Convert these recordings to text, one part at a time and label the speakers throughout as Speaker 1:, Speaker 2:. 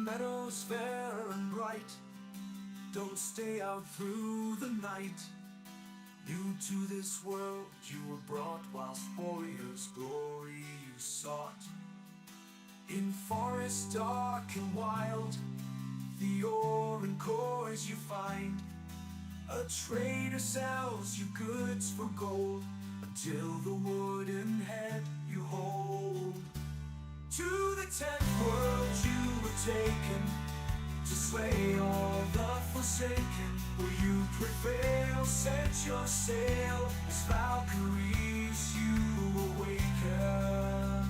Speaker 1: meadows fair and bright, don't stay out through the night. New to this world you were brought, whilst warriors' glory you sought. In forests dark and wild, the ore and cores you find. A trader sells you goods for gold, until the wooden head you hold. To the 10th world you were taken, to slay all the forsaken. Will you prevail? Set your sail, as Valkyries you awaken.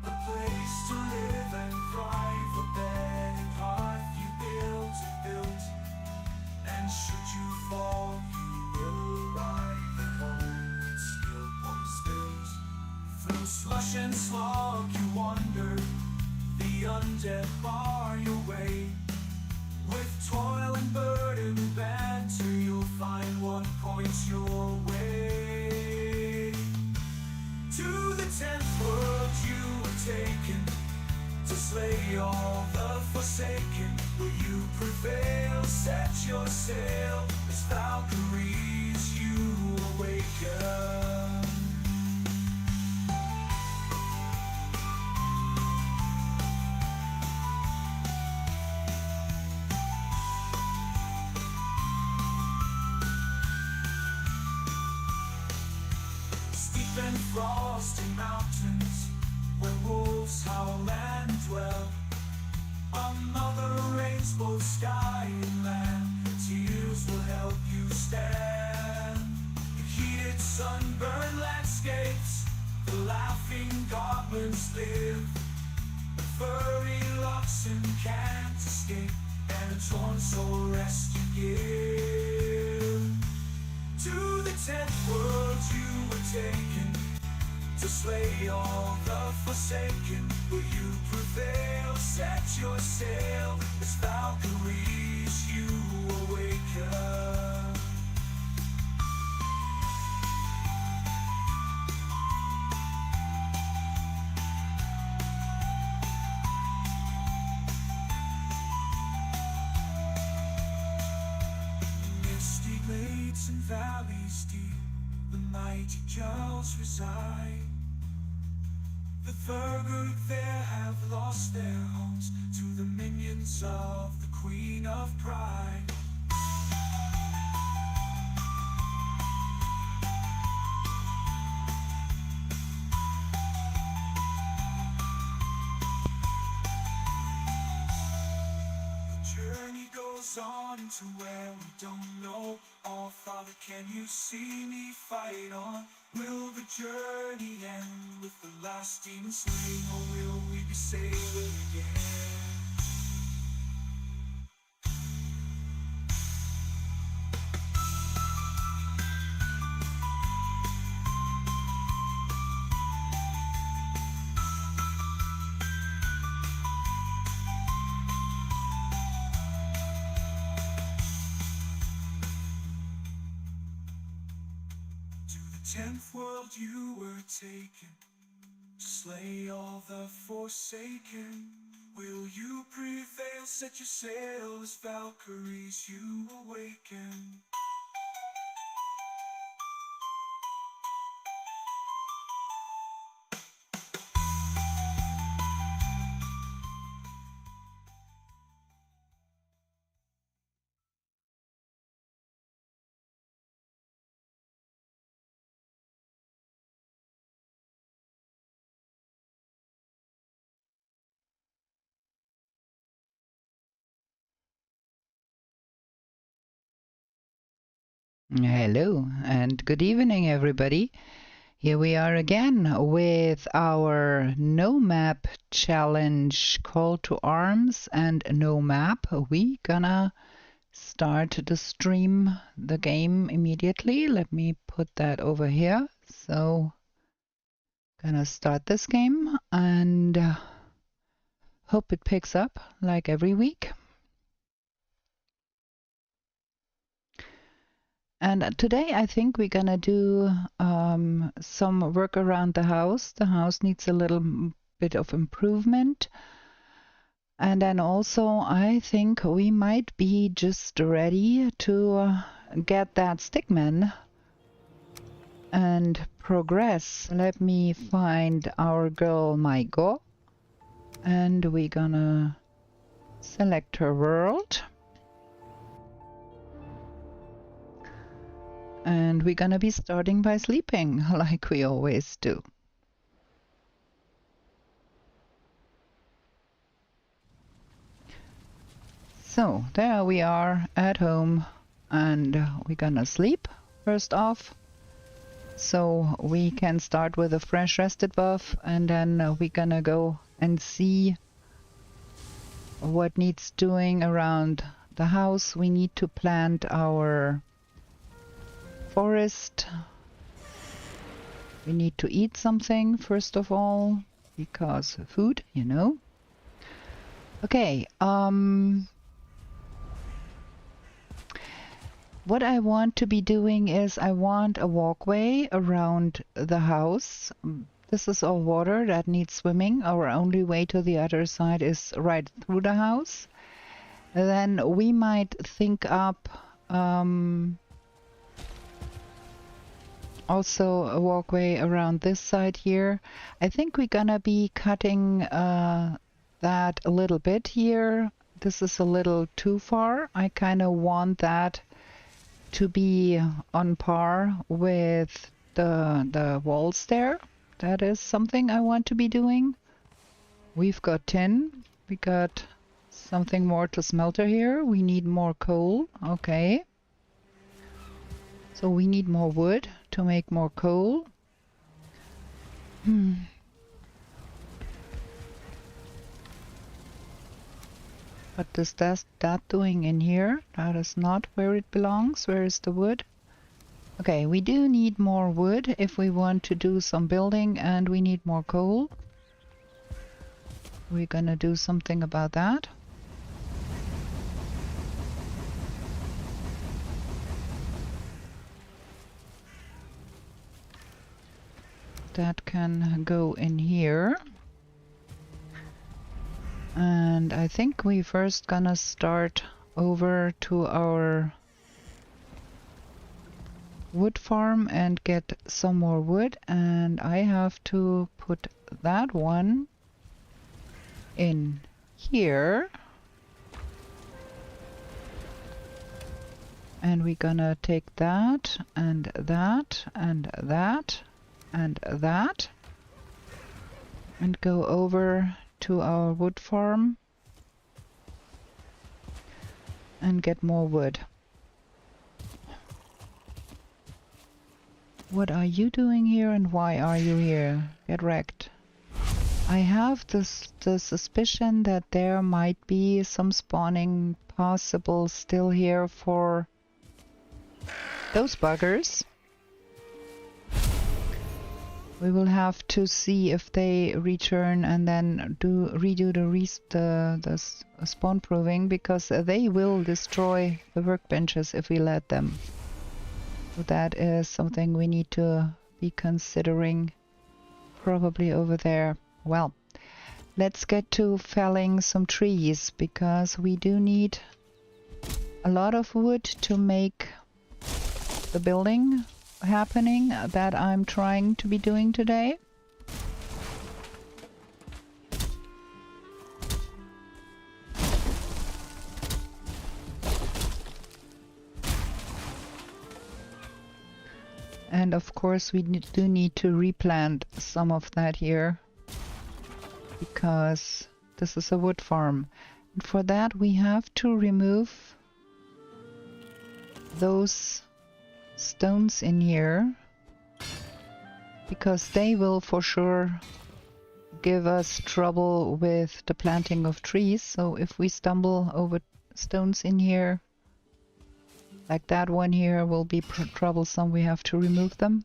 Speaker 1: A place to live and thrive, a bed and hearth you built. And should you fall, you will arrive at home with skill upon skills. Through slush and slog you wander, the undead bar your way. With toil and burden and banter, you'll find what points your way. To the 10th world you were taken, to slay all the forsaken. Will you prevail? Set your sail, as Valkyries you awaken. Steep and frosty mountains, where wolves howl and dwell. Another rains both sky and land, tears will help you stand. In heated sunburned landscapes, the laughing goblins live. The furry oxen can't escape, and a torn soul rest you give. To the 10th world you were taken, to slay all the forsaken. Will you prevail? Set your sail, as Valkyries you awaken. Misty glades and valleys deep, the mighty Jarls reside. The Thurgood there have lost their homes to the minions of the Queen of Pride. The journey goes on to where we don't know. Oh, Father, can you see me fight on? Will the journey end with the last demon slain, or will we be sailing again? To the 10th world you were taken, to slay all the forsaken. Will you prevail? Set your sail, as Valkyries you awaken.
Speaker 2: Hello and good evening, everybody. Here we are again with our no map challenge call to arms and no map. We gonna start to stream the game immediately. Let me put that over here. So gonna start this game and hope it picks up like every week. And today I think we're gonna do some work around the house. The house needs a little bit of improvement. And then also I think we might be just ready to get that stickman and progress. Let me find our girl Maigo, and we're gonna select her world. And we're gonna be starting by sleeping, like we always do. So there we are at home, and we're gonna sleep first off. So we can start with a fresh rested buff, and then we're gonna go and see what needs doing around the house. We need to plant our forest. We need to eat something first of all, because food, you know. Okay, what I want to be doing is I want a walkway around the house. This is all water that needs swimming. Our only way to the other side is right through the house. Then we might think up also a walkway around this side here. I think we're gonna be cutting that a little bit here. This is a little too far. I kind of want that to be on par with the walls there. That is something I want to be doing. We've got tin. We got something more to smelter here. We need more coal. Okay. So we need more wood to make more coal. What is that doing in here? That is not where it belongs. Where is the wood? Okay, we do need more wood if we want to do some building, and we need more coal. We're gonna do something about that. That can go in here. And I think we first gonna start over to our wood farm and get some more wood, and I have to put that one in here. And we're gonna take that and that and that and that and go over to our wood farm and get more wood. What are you doing here, and why are you here? Get wrecked. I have the suspicion that there might be some spawning possible still here for those buggers. We will have to see if they return and then redo the spawn proving, because they will destroy the workbenches if we let them. So that is something we need to be considering, probably over there. Well, let's get to felling some trees, because we do need a lot of wood to make the building happening that I'm trying to be doing today. And of course we do need to replant some of that here, because this is a wood farm. And for that we have to remove those stones in here, because they will for sure give us trouble with the planting of trees. So if we stumble over stones in here, like that one here, will be troublesome. We have to remove them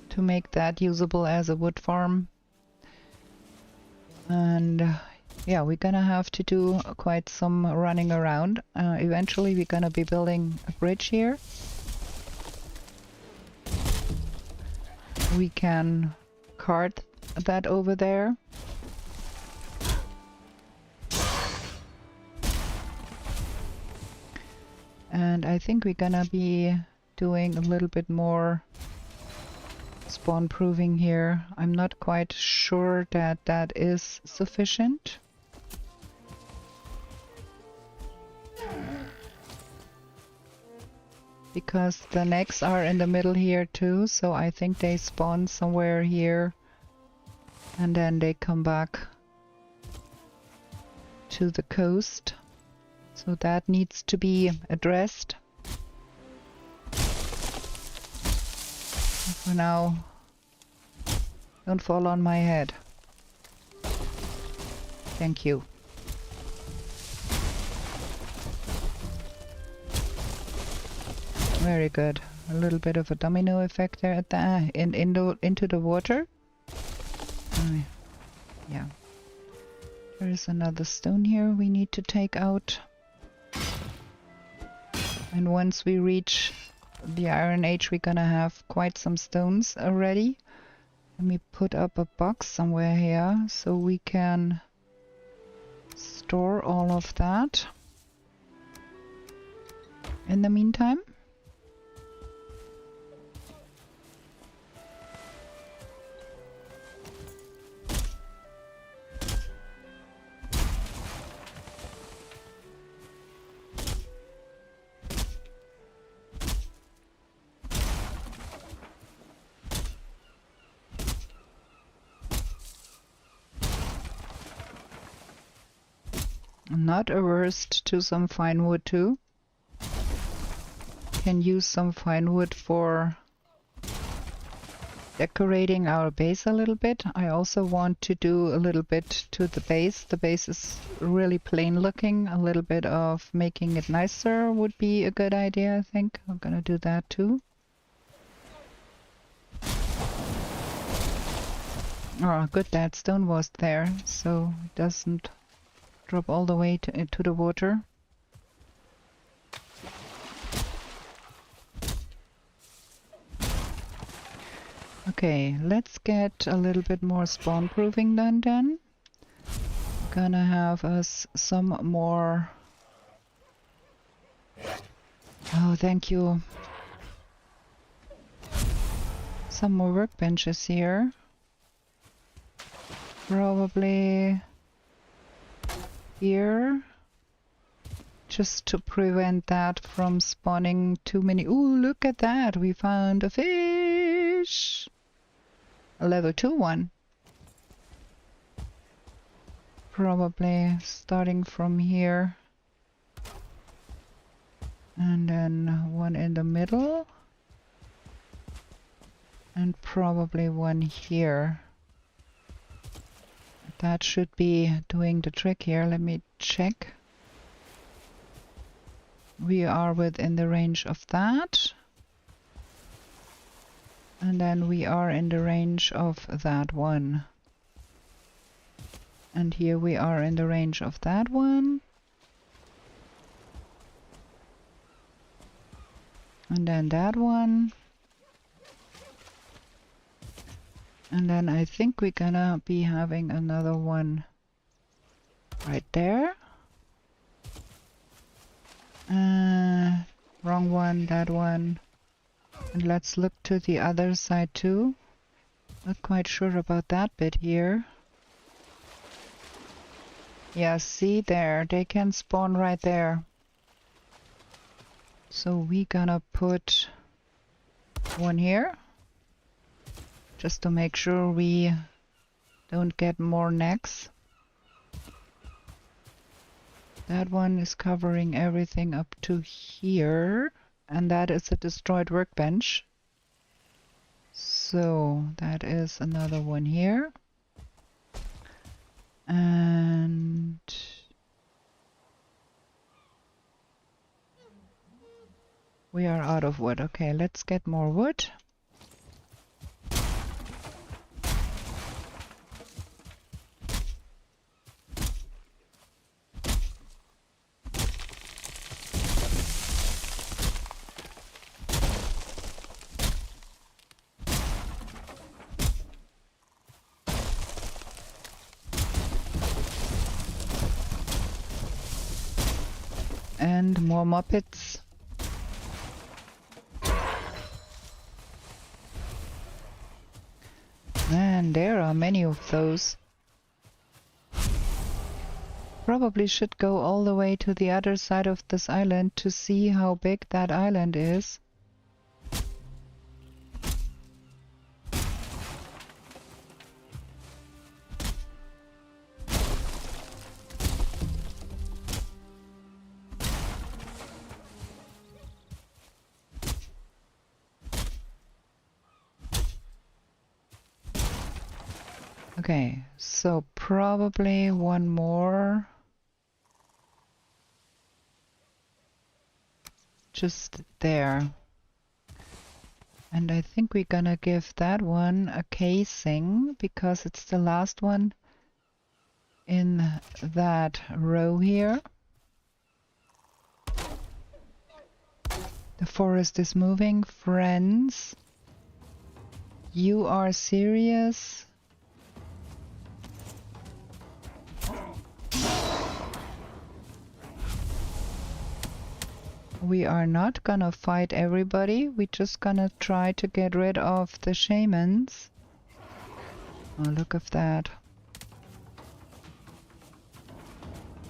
Speaker 2: to make that usable as a wood farm. And yeah, we're gonna have to do quite some running around. Eventually we're gonna be building a bridge here. We can cart that over there. And I think we're gonna be doing a little bit more spawn proving here. I'm not quite sure that that is sufficient. Because the necks are in the middle here too, so I think they spawn somewhere here and then they come back to the coast. So that needs to be addressed. For now, don't fall on my head. Thank you. Very good. A little bit of a domino effect there at the into the water. Yeah. There is another stone here we need to take out. And once we reach the Iron Age, we're gonna have quite some stones already. Let me put up a box somewhere here so we can store all of that. In the meantime, I'm not averse to some fine wood too. Can use some fine wood for decorating our base a little bit. I also want to do a little bit to the base. The base is really plain looking. A little bit of making it nicer would be a good idea, I think. I'm gonna do that too. Oh, good that stone was there, so it doesn't drop all the way into the water. Okay, let's get a little bit more spawn proofing done then. Gonna have us some more... Oh, thank you. Some more workbenches here. Probably here, just to prevent that from spawning too many. Ooh, look at that! We found a fish! A level 2 one. Probably starting from here. And then one in the middle. And probably one here. That should be doing the trick here. Let me check. We are within the range of that. And then we are in the range of that one. And here we are in the range of that one. And then that one. And then I think we're gonna be having another one right there. Wrong one, that one. And let's look to the other side too. Not quite sure about that bit here. Yeah, see there, they can spawn right there. So we're gonna put one here. Just to make sure we don't get more necks. That one is covering everything up to here. And that is a destroyed workbench. So that is another one here. And we are out of wood. Okay, let's get more wood. And more Muppets. Man, there are many of those. Probably should go all the way to the other side of this island to see how big that island is. Okay, so probably one more. Just there. And I think we're gonna give that one a casing because it's the last one in that row here. The forest is moving. Friends, you are serious? We are not gonna fight everybody. We're just gonna try to get rid of the shamans. Oh, look at that.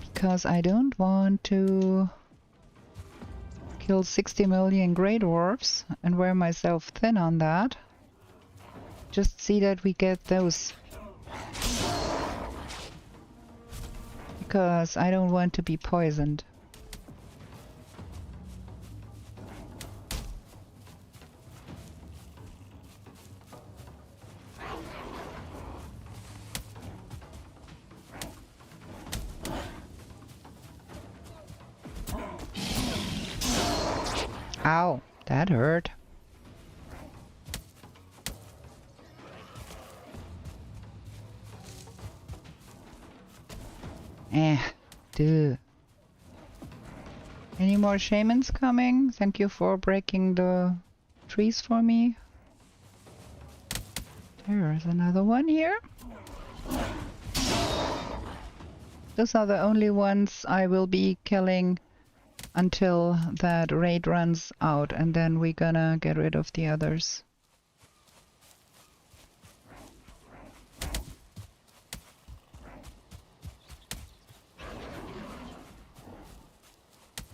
Speaker 2: Because I don't want to kill 60 million grey dwarfs and wear myself thin on that. Just see that we get those. Because I don't want to be poisoned. Ow, that hurt. Dude. Any more shamans coming? Thank you for breaking the trees for me. There's another one here. Those are the only ones I will be killing until that raid runs out, and then we're gonna get rid of the others.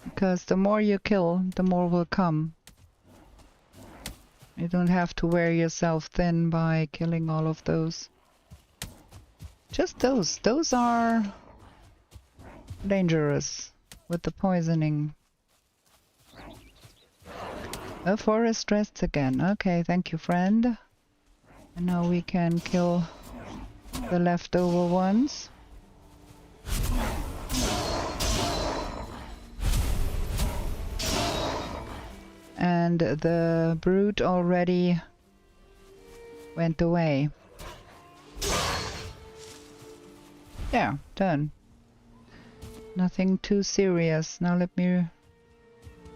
Speaker 2: Because the more you kill, the more will come. You don't have to wear yourself thin by killing all of those. Just those. Those are dangerous with the poisoning. A forest rests again. Okay, thank you, friend. And now we can kill the leftover ones. And the brute already went away. Yeah, done. Nothing too serious. Now let me...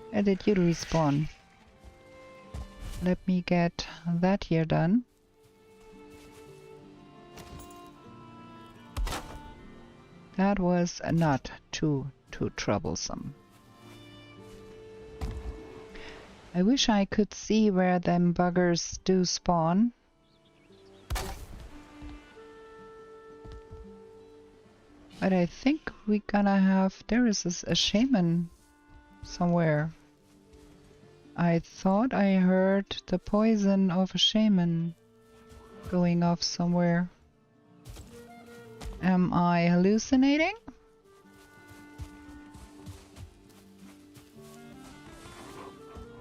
Speaker 2: Where did you respawn? Let me get that here done. That was not too troublesome. I wish I could see where them buggers do spawn. But I think we're gonna have... There is a shaman somewhere. I thought I heard the poison of a shaman going off somewhere. Am I hallucinating?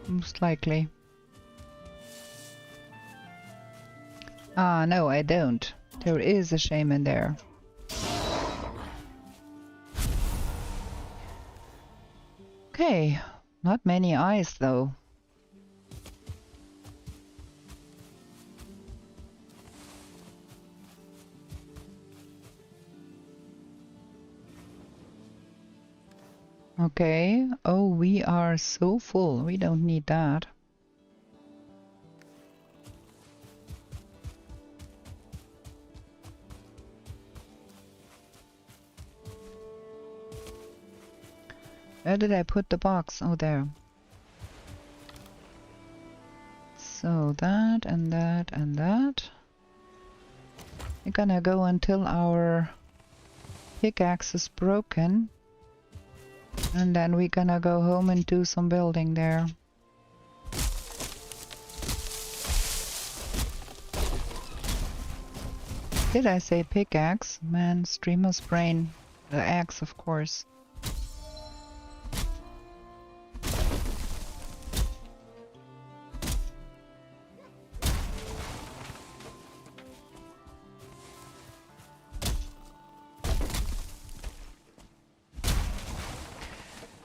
Speaker 2: Most likely. Ah, no, I don't. There is a shaman there. Okay, not many eyes though. Okay. Oh, we are so full. We don't need that. Where did I put the box? Oh, there. So that and that and that. We're gonna go until our pickaxe is broken. And then we're gonna go home and do some building there. Did I say pickaxe? Man, streamer's brain. The axe, of course.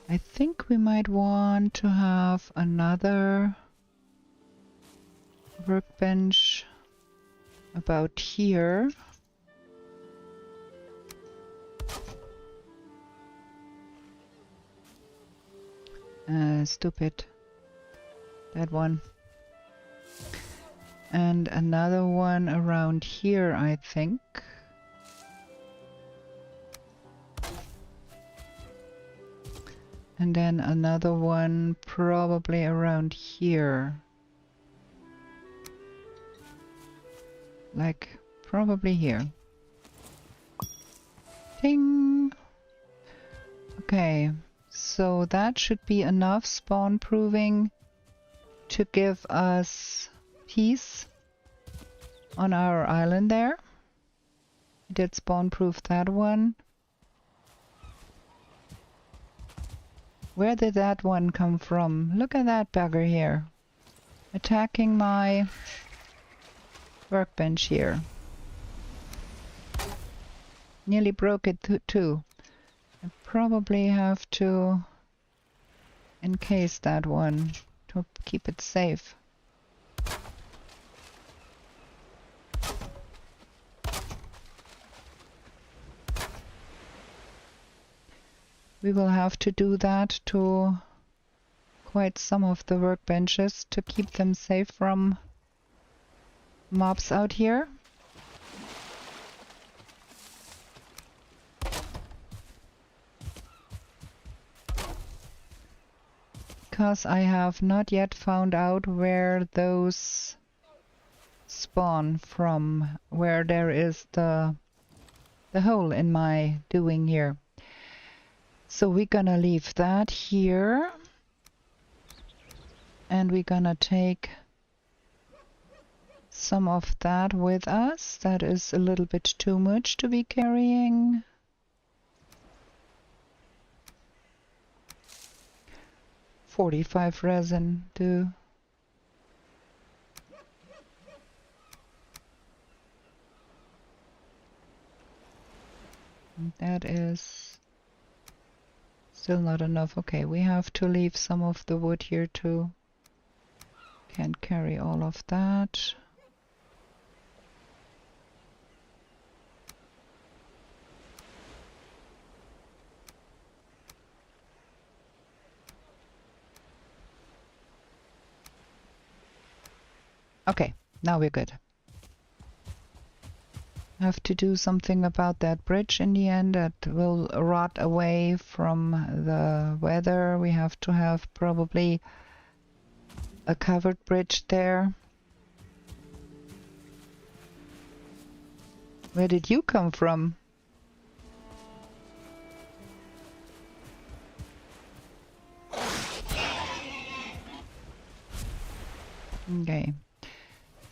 Speaker 2: I think we might want to have another workbench about here. Stupid. That one. And another one around here, I think. And then another one probably around here. Like, probably here. Ding! Okay, so that should be enough spawn proving to give us peace on our island there. We did spawn proof that one. Where did that one come from? Look at that bugger here. Attacking my workbench here. Nearly broke it too. I probably have to encase that one to keep it safe. We will have to do that to quite some of the workbenches to keep them safe from mobs out here. Because I have not yet found out where those spawn from, where there is the hole in my doing here. So we're gonna leave that here. And we're gonna take some of that with us. That is a little bit too much to be carrying. $45 resin, too. That is still not enough. Okay, we have to leave some of the wood here too. Can't carry all of that. Okay, now we're good. Have to do something about that bridge in the end. That will rot away from the weather. We have to have probably a covered bridge there. Where did you come from? Okay.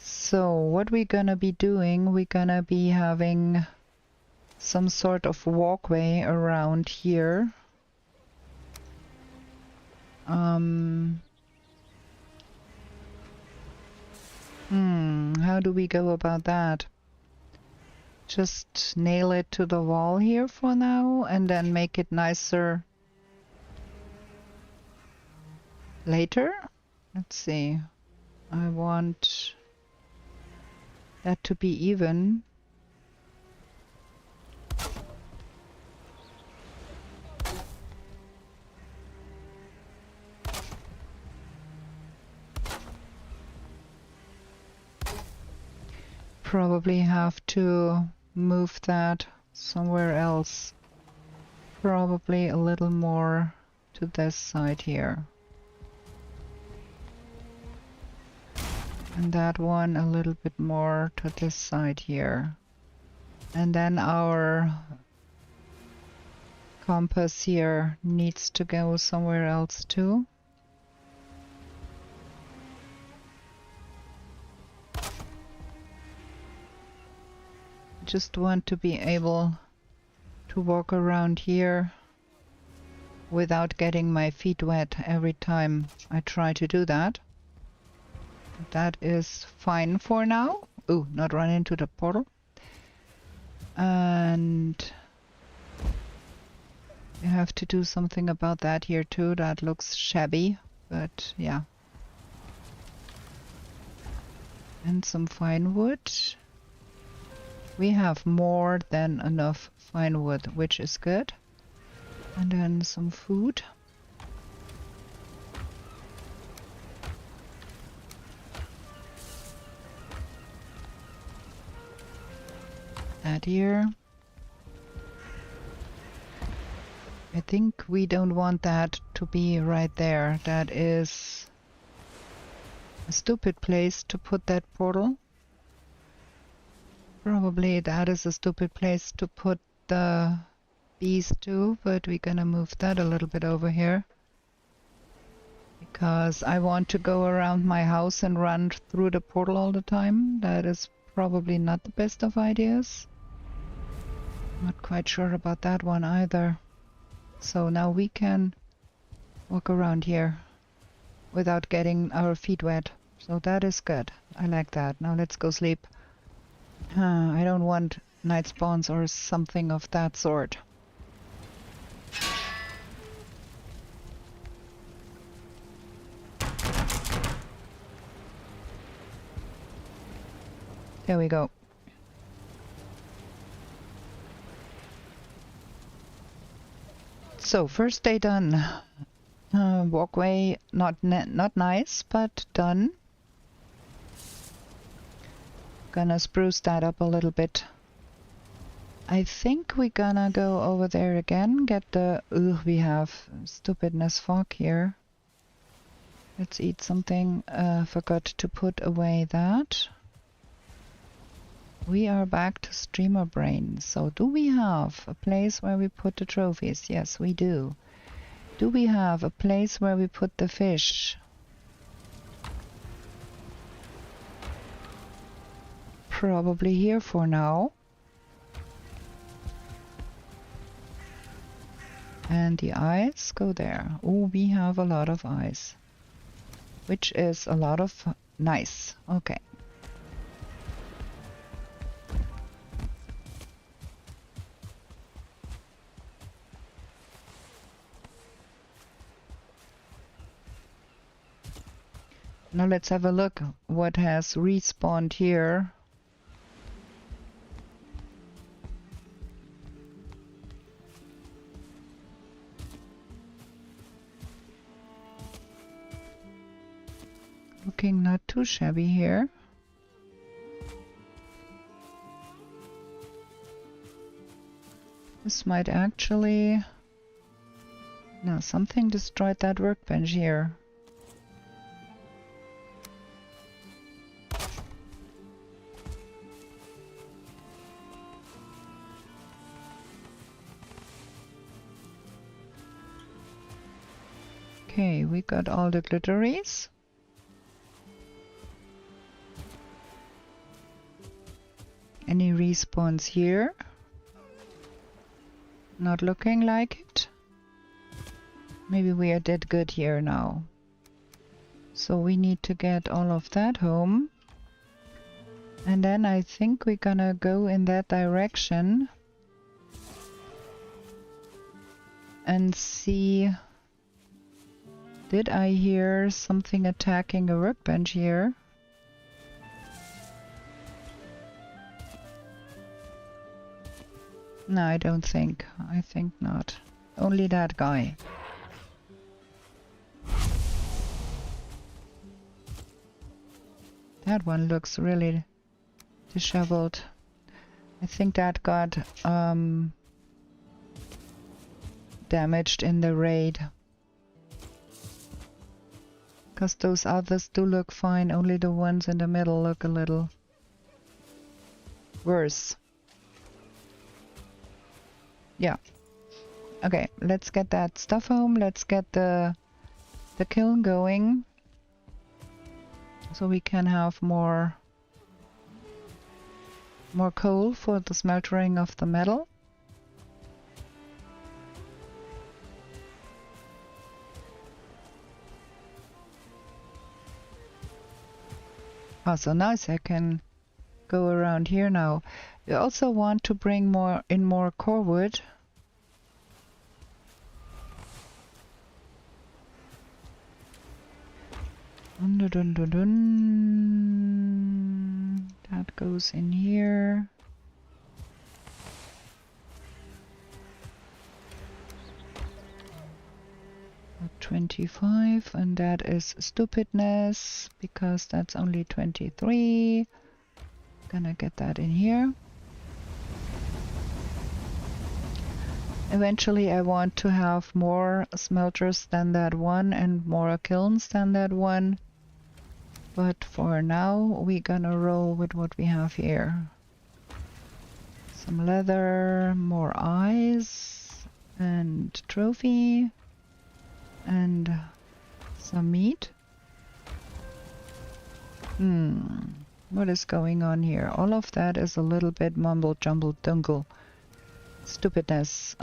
Speaker 2: So what we're gonna be doing, we're gonna be having some sort of walkway around here. How do we go about that? Just nail it to the wall here for now and then make it nicer later? Let's see. I want that to be even. Probably have to move that somewhere else. Probably a little more to to this side here. And that one a little bit more to this side here. And then our compass here needs to go somewhere else too. Just want to be able to walk around here without getting my feet wet every time I try to do that. That is fine for now. Ooh, not run into the portal. And you have to do something about that here too. That looks shabby, but yeah. And some fine wood. We have more than enough fine wood, which is good. And then some food. That here. I think we don't want that to be right there. That is a stupid place to put that portal. Probably that is a stupid place to put the bees too, but we're gonna move that a little bit over here. Because I want to go around my house and run through the portal all the time. That is probably not the best of ideas. Not quite sure about that one either. So now we can walk around here without getting our feet wet. So that is good. I like that. Now let's go sleep. I don't want night spawns or something of that sort. There we go. So first day done. Walkway not nice, but done. Gonna spruce that up a little bit. I think we're gonna go over there again, get the... we have stupidness fog here. Let's eat something. Forgot to put away that. We are back to streamer brain. So do we have a place where we put the trophies? Yes, we do. Do we have a place where we put the fish? Probably here for now. And the eyes go there. Oh, we have a lot of eyes. Which is a lot of... nice. Okay. Now let's have a look what has respawned here. Looking not too shabby here. This might actually... no, something destroyed that workbench here. Okay, we got all the glitteries. Any respawns here? Not looking like it. Maybe we are dead good here now. So we need to get all of that home. And then I think we're gonna go in that direction. And see... did I hear something attacking a workbench here? No, I don't think. I think not. Only that guy. That one looks really disheveled. I think that got damaged in the raid. Because those others do look fine, only the ones in the middle look a little worse. Yeah. Okay, let's get that stuff home. Let's get the kiln going. So we can have more coal for the smeltering of the metal. Oh, so nice, I can go around here now. We also want to bring more core wood. Dun, dun, dun, dun, dun. That goes in here. At 25, and that is stupidness because that's only 23. Gonna get that in here. Eventually I want to have more smelters than that one and more kilns than that one. But for now we're gonna roll with what we have here. Some leather, more eyes, and trophy, and some meat. What is going on here? All of that is a little bit mumble jumble dungle. Stupidness.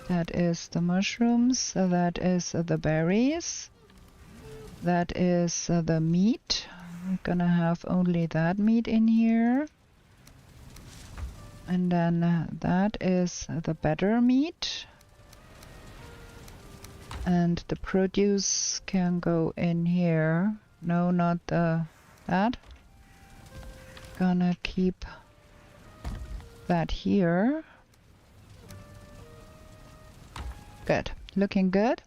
Speaker 2: That is the mushrooms, that is the berries, that is the meat. We're gonna have only that meat in here. And then that is the better meat. And the produce can go in here. No, not that. Gonna keep that here. Good, looking good.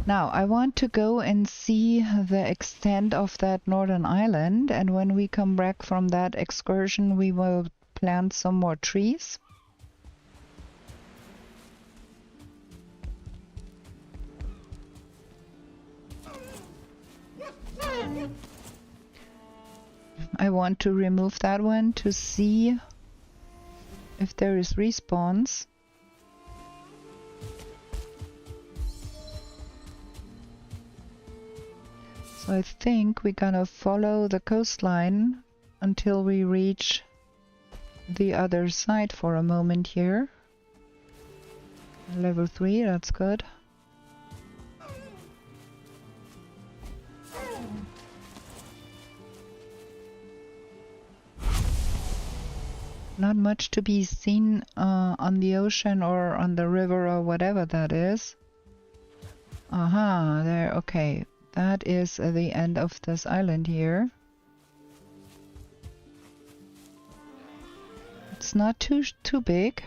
Speaker 2: Now I want to go and see the extent of that northern island, and when we come back from that excursion we will plant some more trees. I want to remove that one to see if there is respawns. So I think we're gonna follow the coastline until we reach the other side for a moment here. Level 3, that's good. Not much to be seen on the ocean or on the river or whatever that is. Aha, there, okay. That is the end of this island here. It's not too big.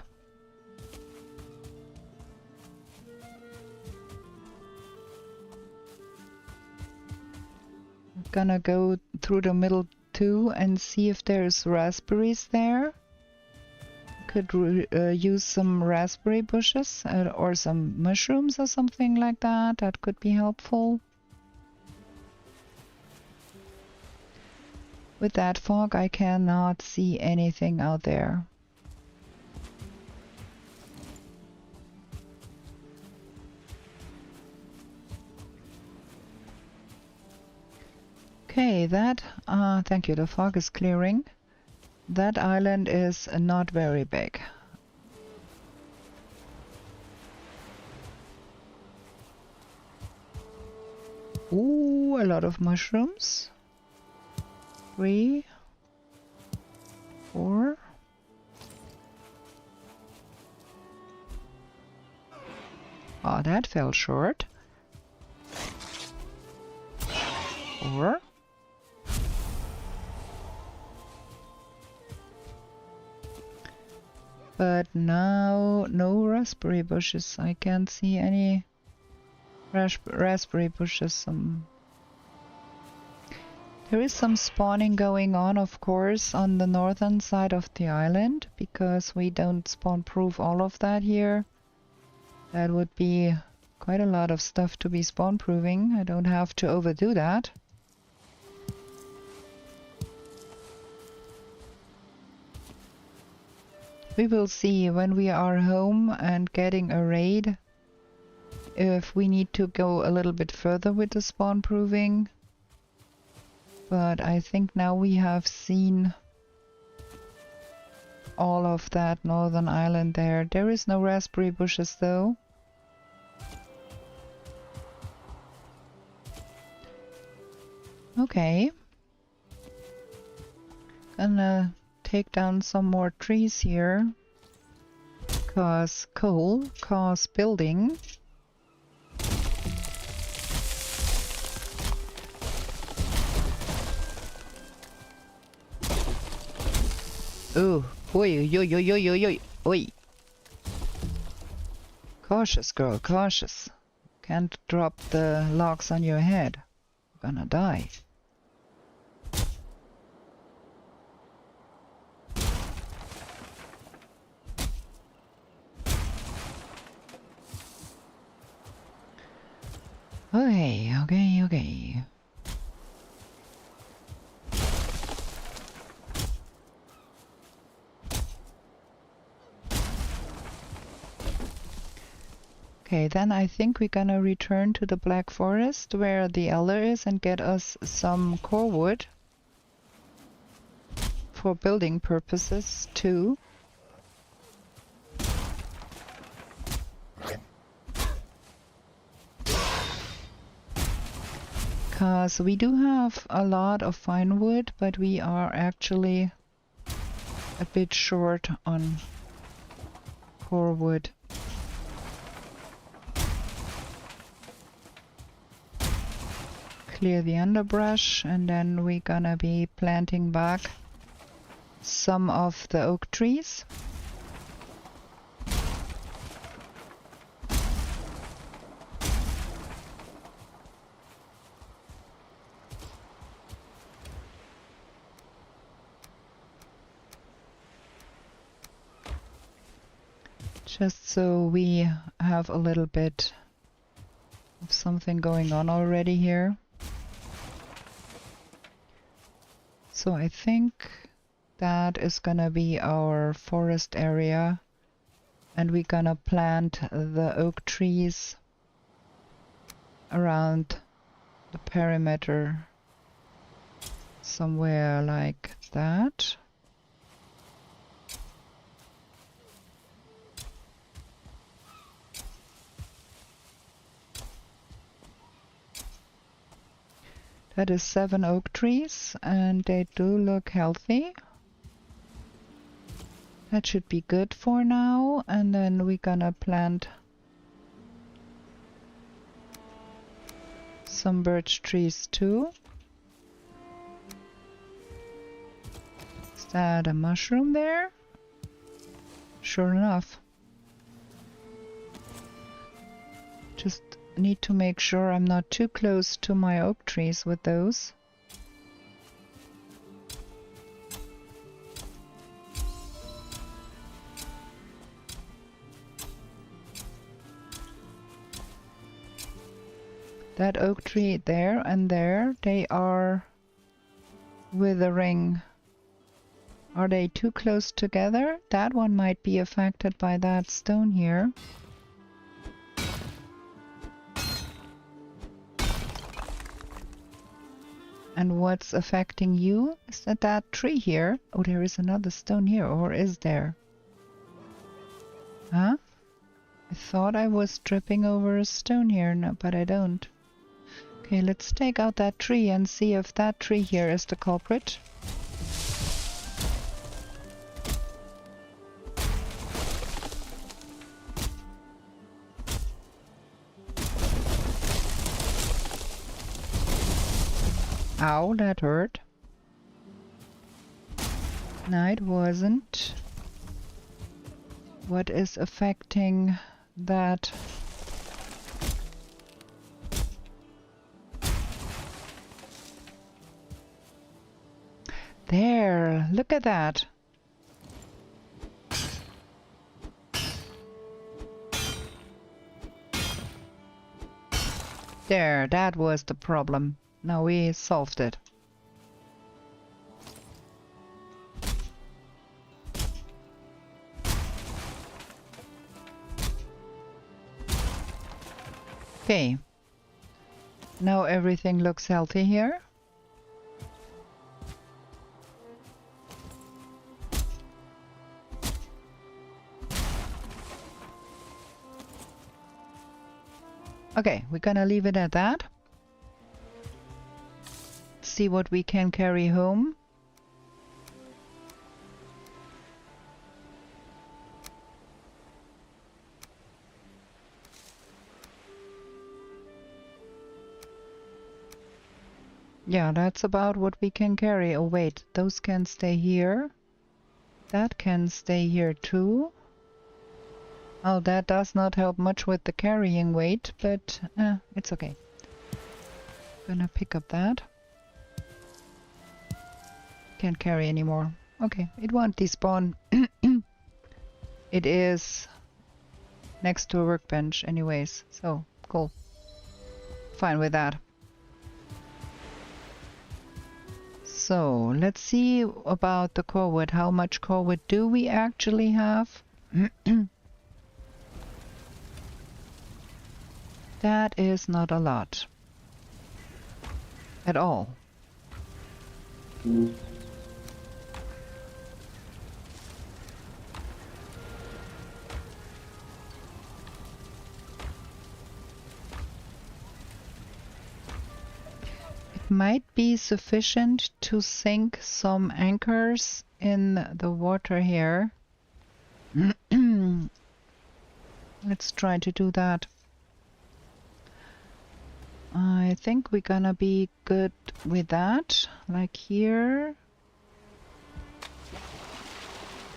Speaker 2: I'm gonna go through the middle too and see if there's raspberries there. Could use some raspberry bushes or some mushrooms or something like that. That could be helpful. With that fog, I cannot see anything out there. Okay, that, thank you, the fog is clearing. That island is not very big. Ooh, a lot of mushrooms. 3, 4. Oh, that fell short. 4. But now no raspberry bushes. I can't see any raspberry bushes. There is some spawning going on, of course, on the northern side of the island, because we don't spawn proof all of that here. That would be quite a lot of stuff to be spawn proving. I don't have to overdo that. We will see when we are home and getting a raid if we need to go a little bit further with the spawn proving. But I think now we have seen all of that northern island there. There is no raspberry bushes though. Okay. Gonna take down some more trees here. Cause coal, cause building. Ooh, oi, oi, oi, oi, oi, oi, oi. Cautious, girl, cautious. Can't drop the logs on your head. You're gonna die. Okay, okay, okay. Okay, then I think we're gonna return to the Black Forest where the Elder is and get us some core wood for building purposes too. Because we do have a lot of fine wood, but we are actually a bit short on core wood. Clear the underbrush, and then we're gonna be planting back some of the oak trees. Just so we have a little bit of something going on already here. So I think that is gonna be our forest area, and we're gonna plant the oak trees around the perimeter somewhere like that. That is 7 oak trees, and they do look healthy. That should be good for now, and then we're gonna plant some birch trees too. Is that a mushroom there? Sure enough. Just need to make sure I'm not too close to my oak trees with those. That oak tree there and there, they are withering. Are they too close together? That one might be affected by that stone here. And what's affecting you? Is that tree here? Oh, there is another stone here, or is there? Huh? I thought I was tripping over a stone here, no, but I don't. Okay, let's take out that tree and see if that tree here is the culprit. Ow, that hurt. No, it wasn't. What is affecting that? There, look at that. There, that was the problem. Now we solved it. Okay. Now everything looks healthy here. Okay, we're gonna leave it at that. See what we can carry home. Yeah, that's about what we can carry. Oh wait, those can stay here. That can stay here too. Oh, that does not help much with the carrying weight, but it's okay. Gonna pick up that. Can't carry anymore. Okay, it won't despawn. It is next to a workbench anyways, so cool. Fine with that. So, let's see about the core wood. How much core wood do we actually have? That is not a lot. At all. Might be sufficient to sink some anchors in the water here. Let's try to do that. I think we're gonna be good with that, like here.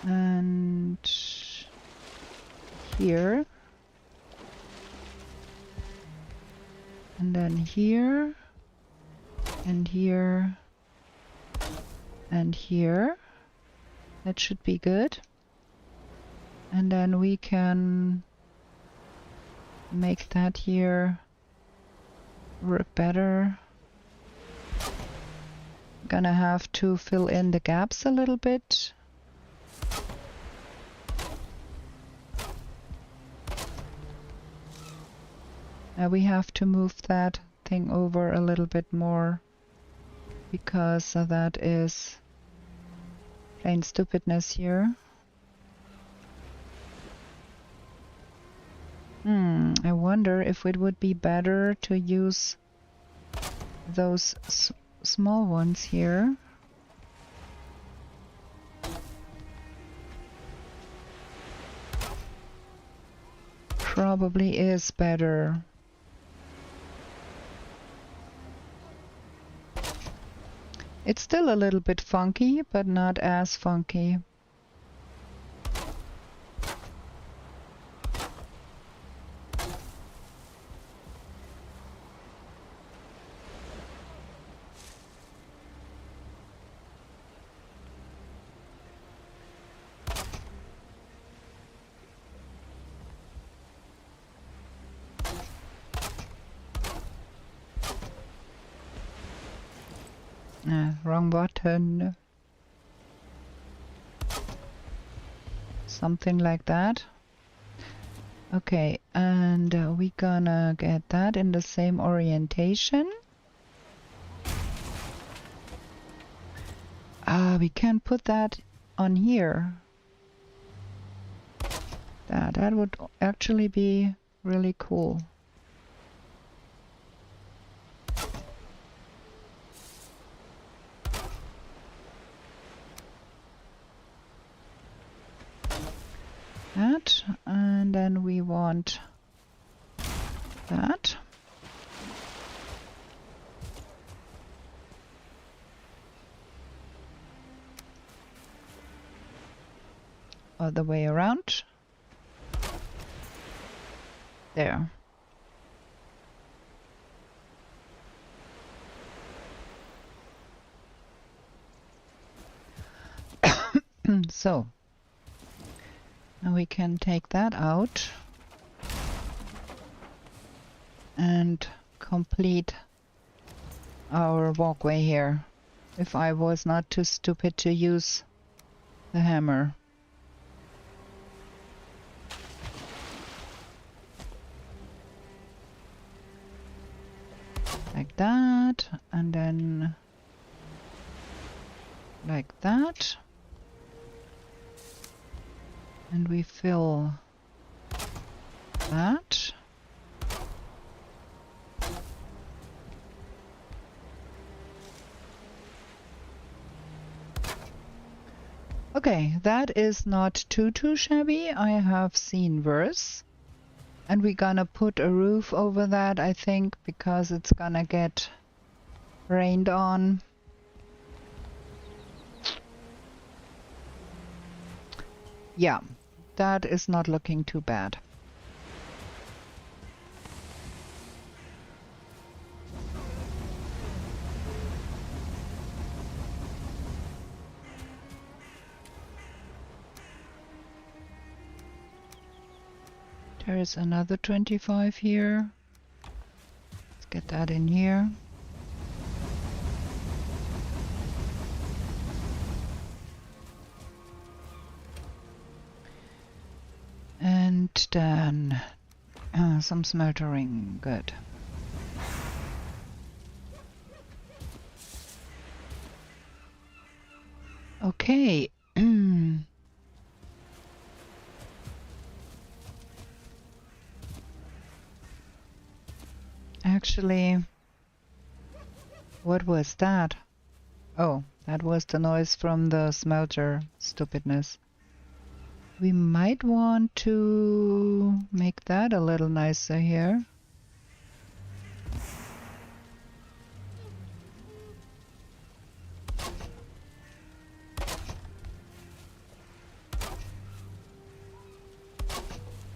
Speaker 2: And here. And then here. And here, and here. That should be good. And then we can make that here work better. Gonna have to fill in the gaps a little bit. Now we have to move that thing over a little bit more, because that is plain stupidness here. I wonder if it would be better to use those small ones here. Probably is better. It's still a little bit funky, but not as funky. Wrong button. Something like that. Okay, and we're gonna get that in the same orientation. We can put that on here. That would actually be really cool. That, and then we want that. Other way around. There. So. Now we can take that out and complete our walkway here if I was not too stupid to use the hammer. Like that, and then like that. And we fill that. Okay, that is not too shabby. I have seen worse. And we're gonna put a roof over that, I think, because it's gonna get rained on. Yeah, that is not looking too bad. There is another 25 here. Let's get that in here. And then some smeltering. Good. Okay. Actually, what was that? Oh, that was the noise from the smelter. Stupidness. We might want to make that a little nicer here.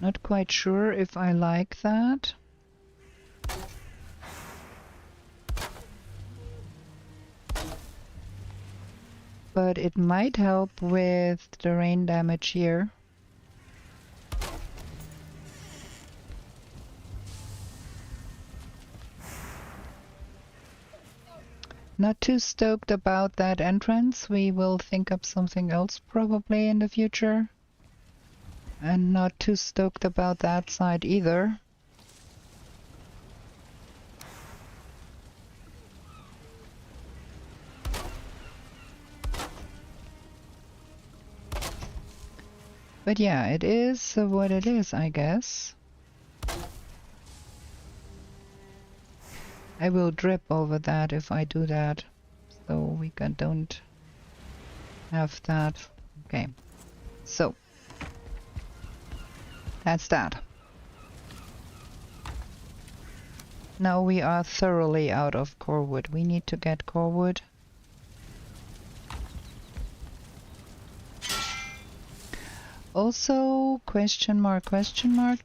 Speaker 2: Not quite sure if I like that. But it might help with the rain damage here. Not too stoked about that entrance. We will think up something else probably in the future. And not too stoked about that side either. But yeah, it is what it is, I guess. I will drip over that if I do that, so we don't have that. Okay, so that's that. Now we are thoroughly out of core wood. We need to get core wood. Also, question mark,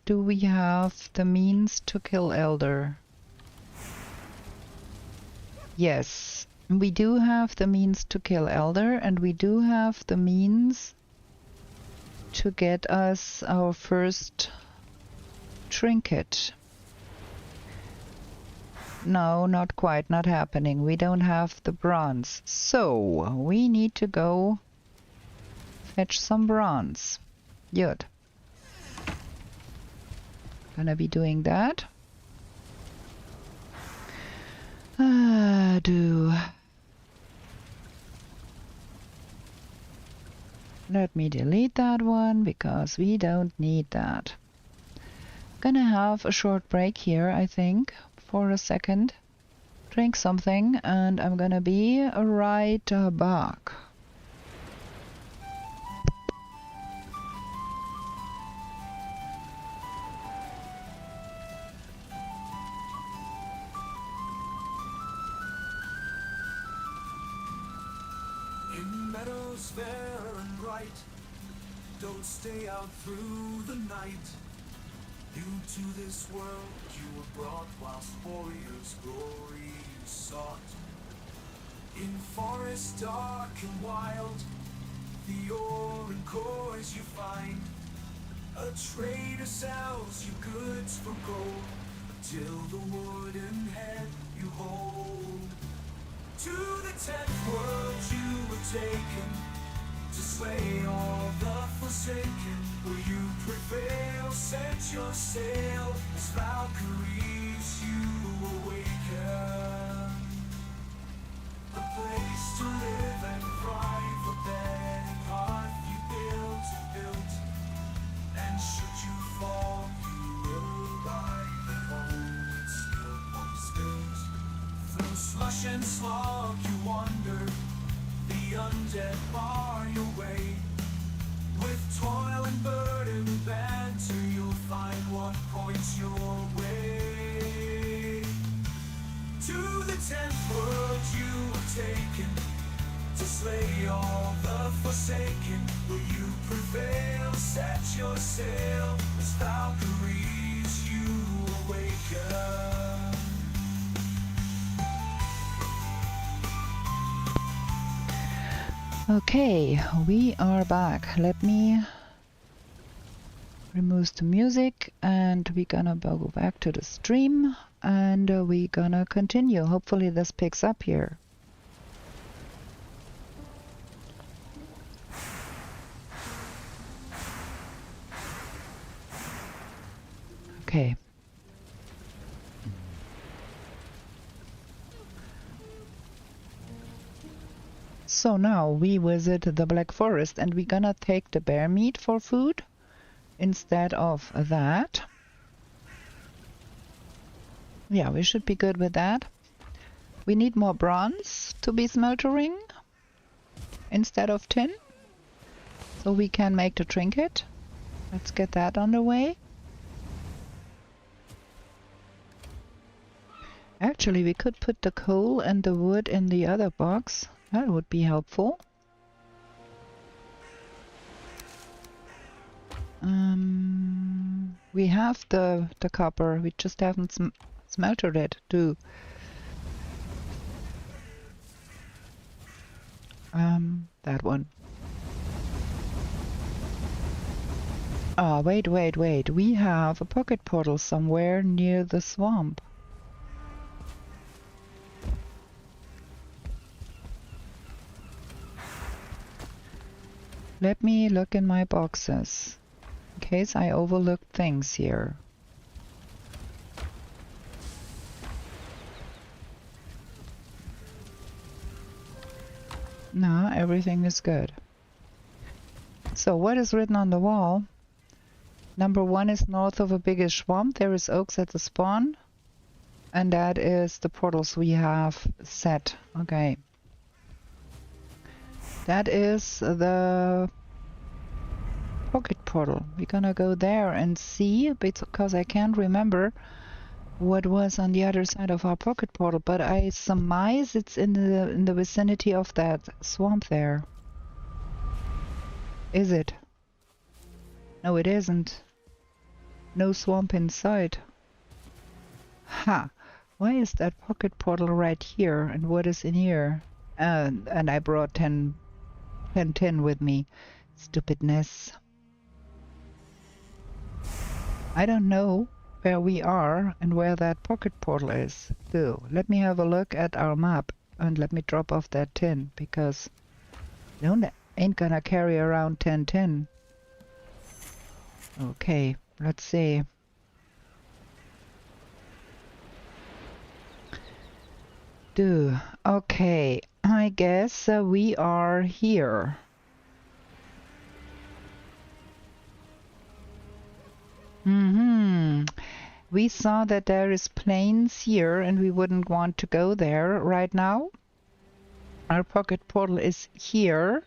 Speaker 2: do we have the means to kill Elder? Yes, we do have the means to kill Elder, and we do have the means to get us our first trinket. No, not quite, not happening. We don't have the bronze. So, we need to go fetch some bronze. Good. Gonna be doing that. Let me delete that one because we don't need that. Gonna have a short break here, I think, for a second. Drink something, and I'm gonna be right back.
Speaker 1: In meadows fair and bright, don't stay out through the night. New to this world you were brought, whilst warriors' glory you sought. In forest dark and wild, the ore and cores you find. A trader sells you goods for gold, till the wooden head you hold. To the 10th world you were taken, to slay all the forsaken. Will you prevail? Set your sail, as Valkyries you awaken. A place to live and thrive, a bed and hearth you built, and should you fall, you will ride home and still won't spilt. Through slush and slog you wander, the undead bar your way. With toil and burden banter, you'll find what points your way. To the 10th world you were taken, to slay all the forsaken. Will you prevail? Set your sail, as Valkyries you awaken.
Speaker 2: Okay, we are back. Let me remove the music and we're gonna go back to the stream and we're gonna continue. Hopefully this picks up here. Okay. So now we visit the Black Forest and we're gonna take the bear meat for food instead of that. Yeah, we should be good with that. We need more bronze to be smeltering instead of tin, so we can make the trinket. Let's get that on the way. Actually, we could put the coal and the wood in the other box. That would be helpful. We have the copper, we just haven't smeltered it too. That one. Ah, wait. We have a pocket portal somewhere near the swamp. Let me look in my boxes, in case I overlooked things here. No, everything is good. So what is written on the wall? Number 1 is north of a biggish swamp. There is oaks at the spawn. And that is the portals we have set. Okay. That is the pocket portal. We're gonna go there and see, because I can't remember what was on the other side of our pocket portal, but I surmise it's in the vicinity of that swamp there. Is it? No, it isn't. No swamp inside. Ha! Why is that pocket portal right here? And what is in here? And I brought 10 tin with me. Stupidness. I don't know where we are and where that pocket portal is. So let me have a look at our map and let me drop off that tin, because I ain't gonna carry around 10 tin. Okay, let's see. Okay, I guess we are here. We saw that there is plains here and we wouldn't want to go there right now. Our pocket portal is here.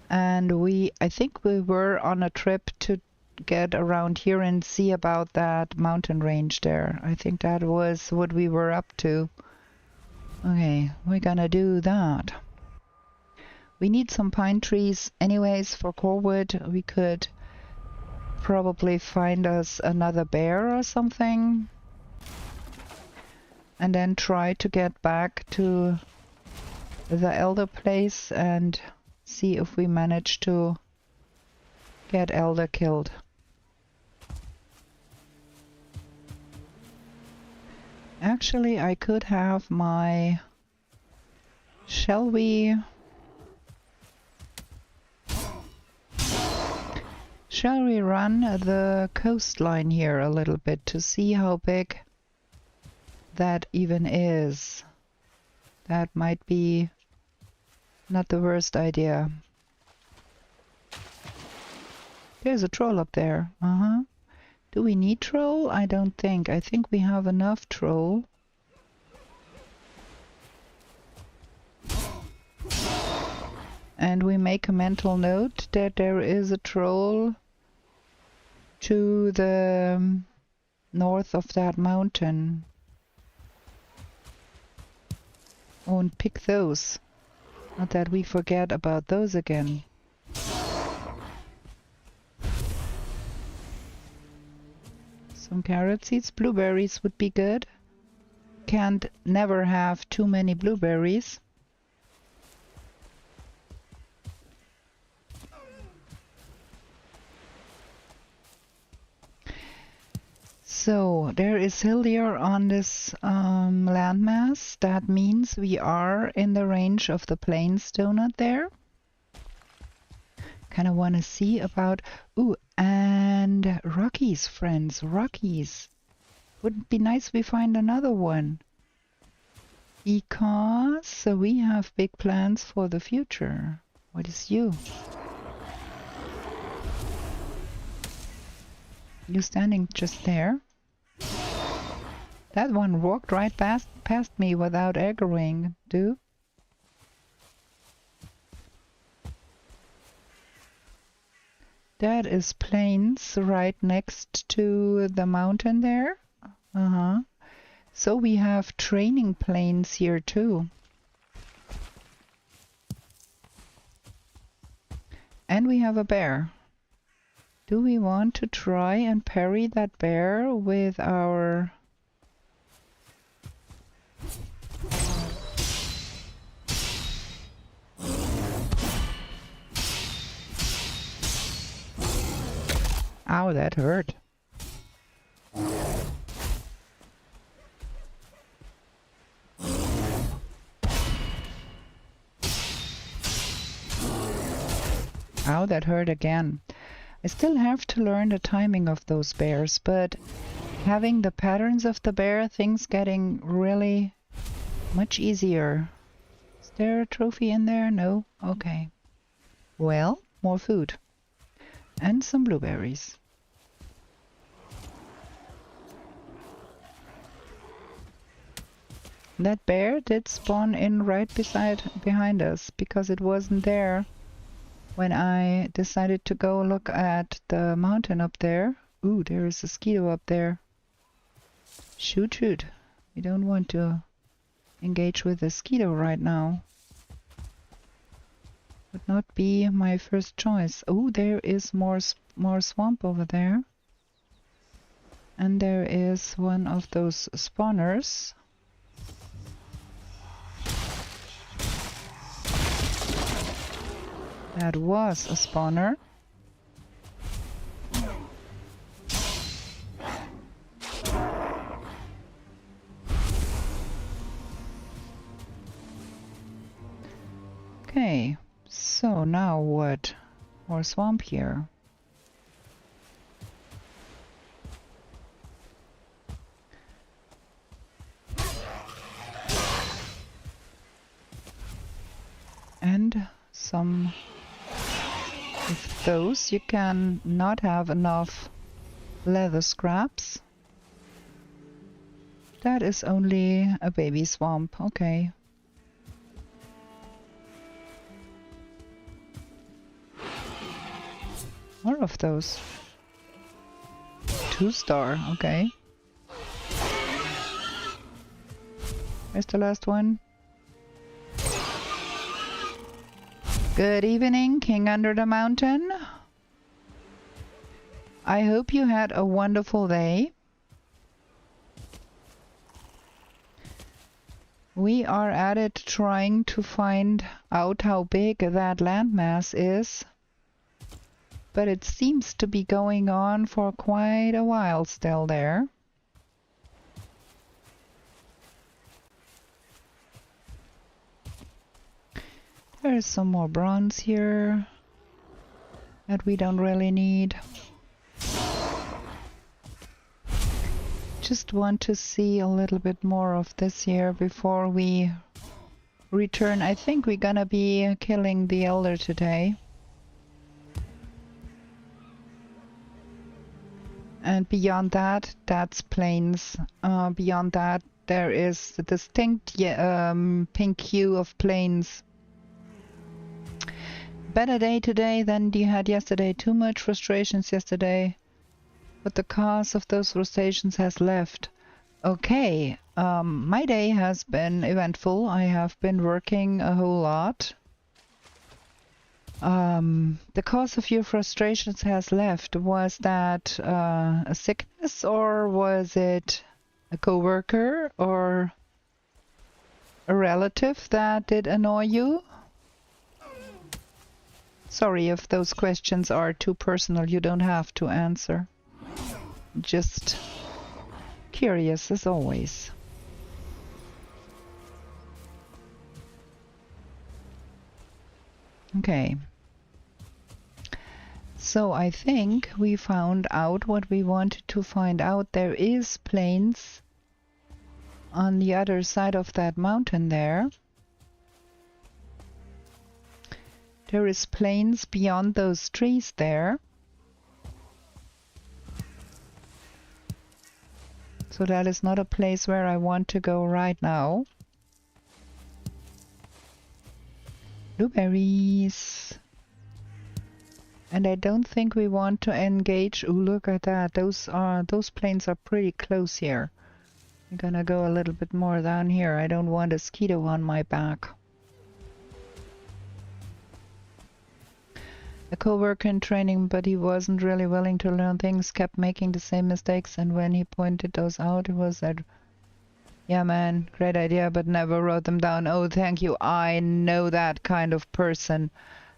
Speaker 2: And I think we were on a trip to get around here and see about that mountain range there. I think that was what we were up to. Okay, we're gonna do that. We need some pine trees anyways for core wood. We could probably find us another bear or something. And then try to get back to the elder place and see if we manage to get elder killed. Actually, I could have my... Shall we run the coastline here a little bit to see how big that even is? That might be not the worst idea. There's a troll up there. Do we need troll? I don't think. I think we have enough troll. And we make a mental note that there is a troll to the north of that mountain. Oh, and pick those. Not that we forget about those again. Some carrot seeds, blueberries would be good. Can't never have too many blueberries. So there is Hillier on this landmass. That means we are in the range of the plains donut there. Kind of want to see about... Ooh, and Rockies, friends, Rockies. Wouldn't be nice if we find another one. Because we have big plans for the future. What is you? You standing just there? That one walked right past me without aggroing, dude. That is plains right next to the mountain there. So we have training plains here too. And we have a bear. Do we want to try and parry that bear with our... Ow, that hurt. Ow, that hurt again. I still have to learn the timing of those bears, but having the patterns of the bear, things getting really much easier. Is there a trophy in there? No? Okay. Well, more food. And some blueberries. That bear did spawn in right behind us, because it wasn't there when I decided to go look at the mountain up there. Ooh, there is a mosquito up there. Shoot, shoot. We don't want to engage with the mosquito right now. Would not be my first choice. Oh, there is more swamp over there. And there is one of those spawners. That was a spawner. Okay, so now what? More swamp here. And some of those. You can not have enough leather scraps. That is only a baby swamp. Okay. More of those. 2-star, okay. Where's the last one? Good evening, King Under the Mountain. I hope you had a wonderful day. We are at it trying to find out how big that landmass is. But it seems to be going on for quite a while still there. There is some more bronze here that we don't really need. Just want to see a little bit more of this here before we return. I think we're gonna be killing the elder today. And beyond that, that's plains. Beyond that, there is a distinct pink hue of plains. Better day today than you had yesterday. Too much frustrations yesterday. But the cause of those frustrations has left. Okay, my day has been eventful. I have been working a whole lot. The cause of your frustrations has left. Was that a sickness, or was it a coworker or a relative that did annoy you? Sorry if those questions are too personal. You don't have to answer. Just curious as always. Okay. So I think we found out what we wanted to find out. There is plains on the other side of that mountain there. There is plains beyond those trees there. So that is not a place where I want to go right now. Blueberries. And I don't think we want to engage. Oh, look at that. Those plains are pretty close here. I'm gonna go a little bit more down here. I don't want a mosquito on my back. A co-worker in training, but he wasn't really willing to learn things, kept making the same mistakes, and when he pointed those out, it was that, yeah man, great idea, but never wrote them down. Oh, thank you. I know that kind of person.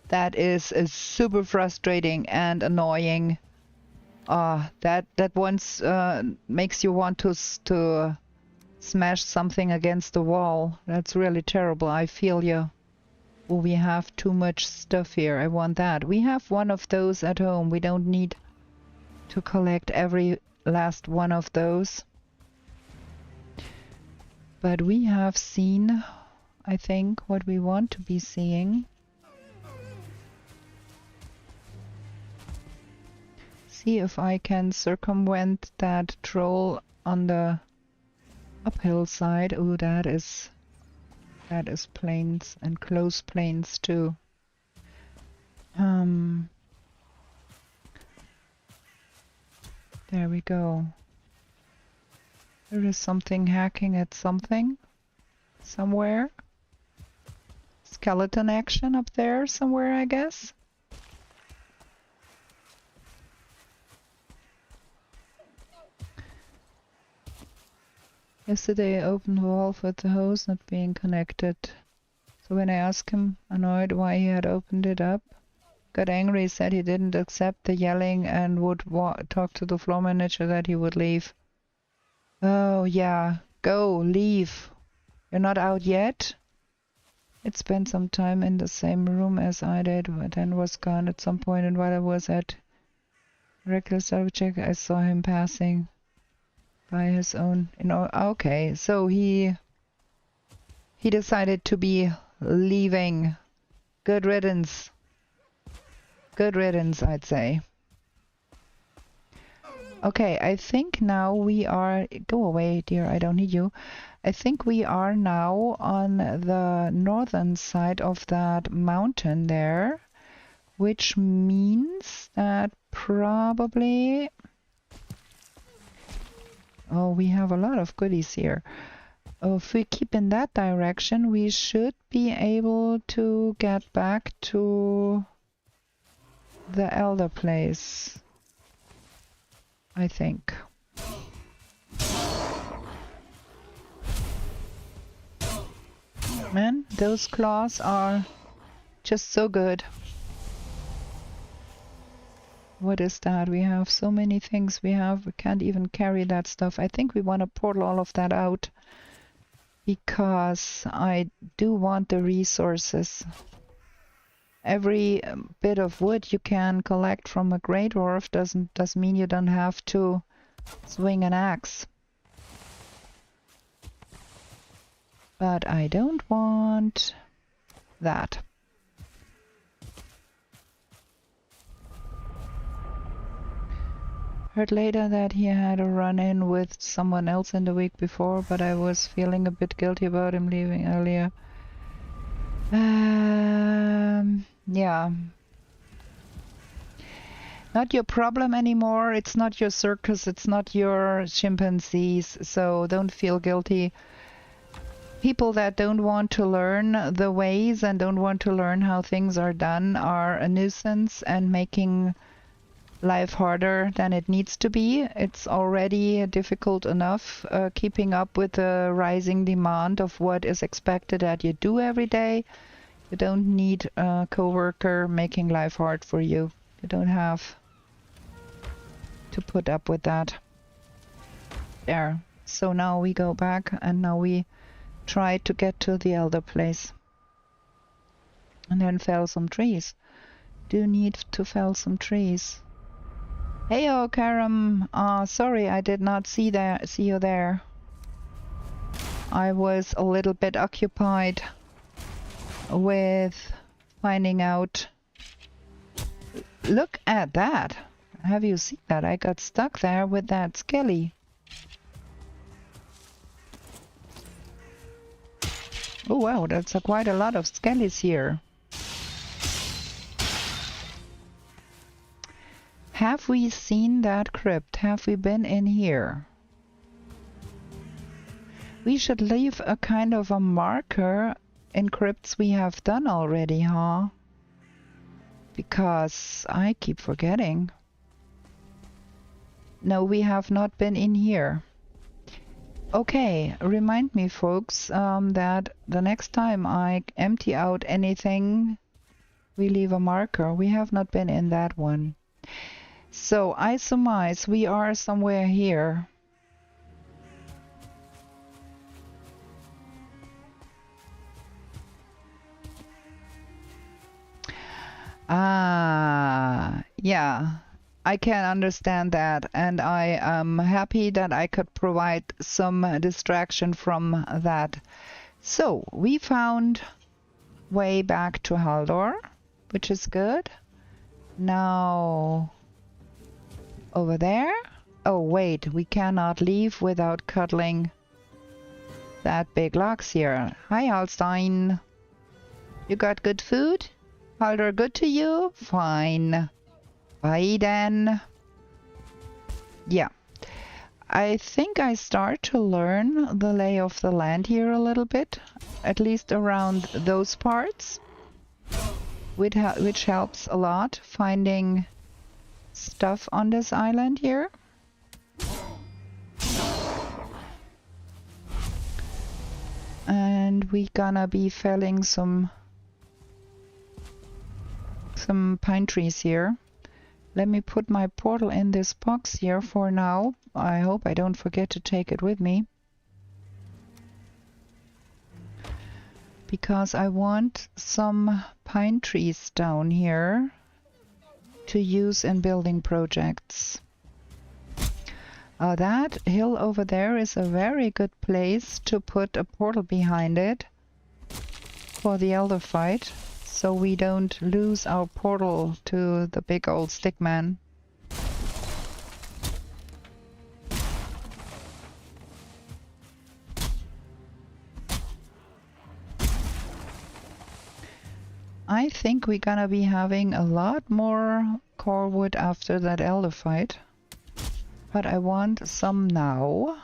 Speaker 2: That is super frustrating and annoying. That once makes you want to smash something against the wall. That's really terrible. I feel you. Oh, we have too much stuff here. I want that. We have one of those at home. We don't need to collect every last one of those. But we have seen, I think, what we want to be seeing. See if I can circumvent that troll on the uphill side. Oh, that is plains, and close plains too. There we go. There is something hacking at something. Somewhere. Skeleton action up there somewhere, I guess. Yesterday I opened Valve with the hose not being connected. So when I asked him, annoyed why he had opened it up, got angry, said he didn't accept the yelling and would talk to the floor manager that he would leave. Oh yeah, go, leave. You're not out yet? It spent some time in the same room as I did, but then was gone at some point, and while I was at regular service check, I saw him passing by his own, okay, so he decided to be leaving. Good riddance. Good riddance, I'd say. Okay, I think now we are... Go away, dear, I don't need you. I think we are now on the northern side of that mountain there, which means that probably... Oh, we have a lot of goodies here. Oh, if we keep in that direction, we should be able to get back to the elder place, I think. Man, those claws are just so good. What is that? We have so many things we can't even carry that stuff. I think we want to portal all of that out because I do want the resources. every bit of wood you can collect from a Grey Dwarf doesn't mean you don't have to swing an axe. But I don't want that. Heard later that he had a run-in with someone else in the week before, but I was feeling a bit guilty about him leaving earlier. Yeah. Not your problem anymore. It's not your circus. It's not your chimpanzees. So don't feel guilty. People that don't want to learn the ways and don't want to learn how things are done are a nuisance and making life harder than it needs to be. It's already difficult enough keeping up with the rising demand of what is expected that you do every day. You don't need a coworker making life hard for you. You don't have to put up with that. There. So now we go back and now we try to get to the elder place. And then fell some trees. Do need to fell some trees. Heyo, Karam. Sorry, I did not see you there. I was a little bit occupied with finding out. Look at that. Have you seen that? I got stuck there with that skelly. Oh wow, that's quite a lot of skellies here. Have we seen that crypt? Have we been in here? We should leave a kind of a marker in crypts we have done already, huh? Because I keep forgetting. No, we have not been in here. Okay, remind me, folks, that the next time I empty out anything, we leave a marker. We have not been in that one. So I surmise we are somewhere here. Ah, yeah. I can understand that, and I am happy that I could provide some distraction from that. So, we found way back to Haldor, which is good. Now, over there? Oh wait, we cannot leave without cuddling that big Lox here. Hi Halstein. You got good food? Haldor good to you? Fine. Bye then. Yeah. I think I start to learn the lay of the land here a little bit, at least around those parts, which helps a lot finding stuff on this island here. And we gonna be felling some pine trees here. Let me put my portal in this box here for now. I hope I don't forget to take it with me. Because I want some pine trees down here to use in building projects. That hill over there is a very good place to put a portal behind it for the elder fight, so we don't lose our portal to the big old stickman. I think we're gonna be having a lot more core wood after that elder fight. But I want some now.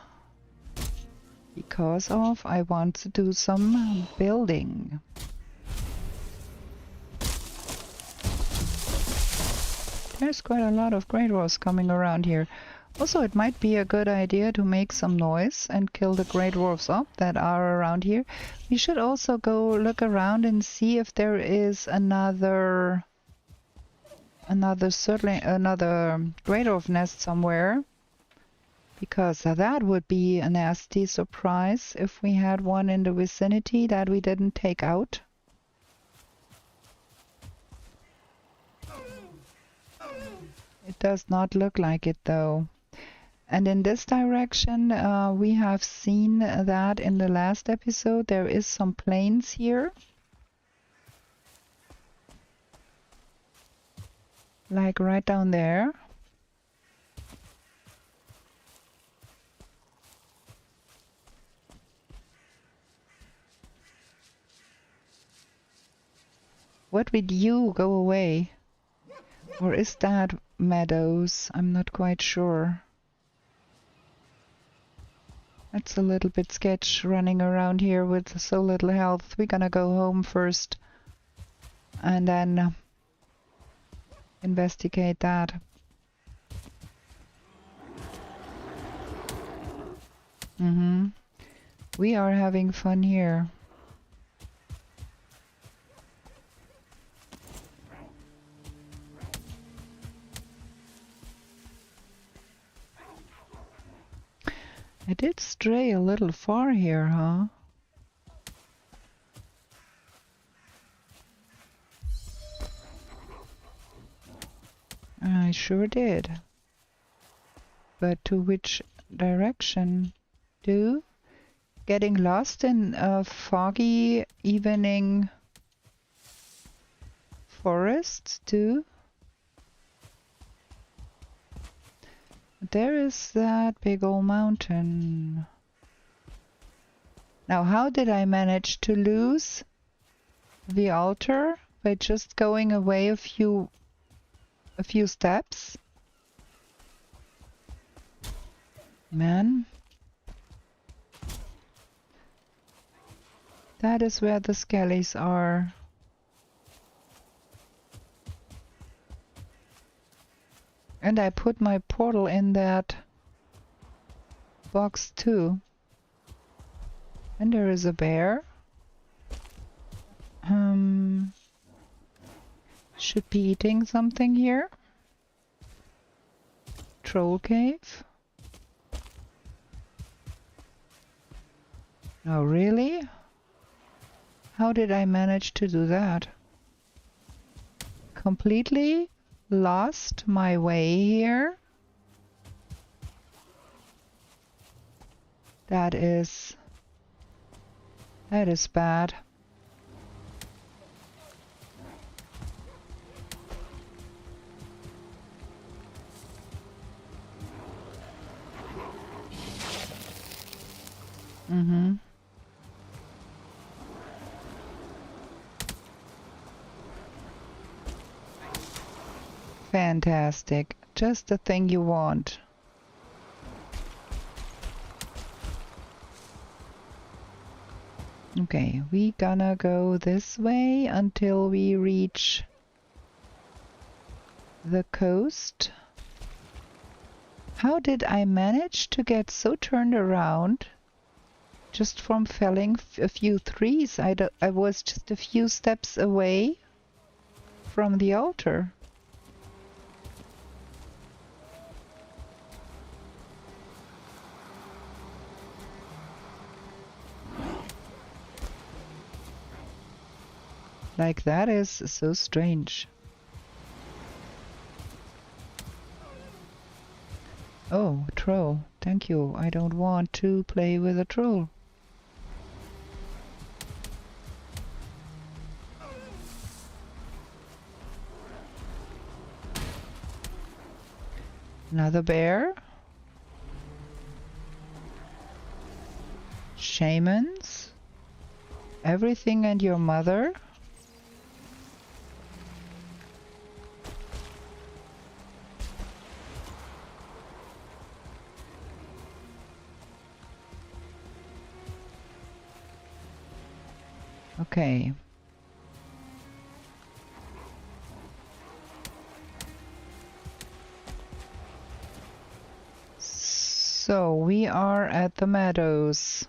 Speaker 2: Because I want to do some building. There's quite a lot of Grey Dwarfs coming around here. Also, it might be a good idea to make some noise and kill the Grey Dwarfs up that are around here. We should also go look around and see if there is another Grey Dwarf nest somewhere. Because that would be a nasty surprise if we had one in the vicinity that we didn't take out. does not look like it though. And in this direction, we have seen that in the last episode, there is some plains here. Like right down there. What with you? Go away. Or is that meadows? I'm not quite sure. It's a little bit sketch running around here with so little health. We're gonna go home first and then investigate that. We are having fun here. I did stray a little far here, huh? I sure did. But to which direction? Getting lost in a foggy evening forest too? There is that big old mountain. Now, how did I manage to lose the altar? By just going away a few steps? Man. That is where the skellies are. And I put my portal in that box too. And there is a bear. Should be eating something here. Troll cave. Oh, really? How did I manage to do that? Completely lost my way here. That is bad. Fantastic. Just the thing you want. Okay, we gonna go this way until we reach the coast. How did I manage to get so turned around just from felling a few trees? I was just a few steps away from the altar. Like, that is so strange. Oh, troll. Thank you. I don't want to play with a troll. Another bear. Shamans. Everything and your mother. Okay. So we are at the meadows.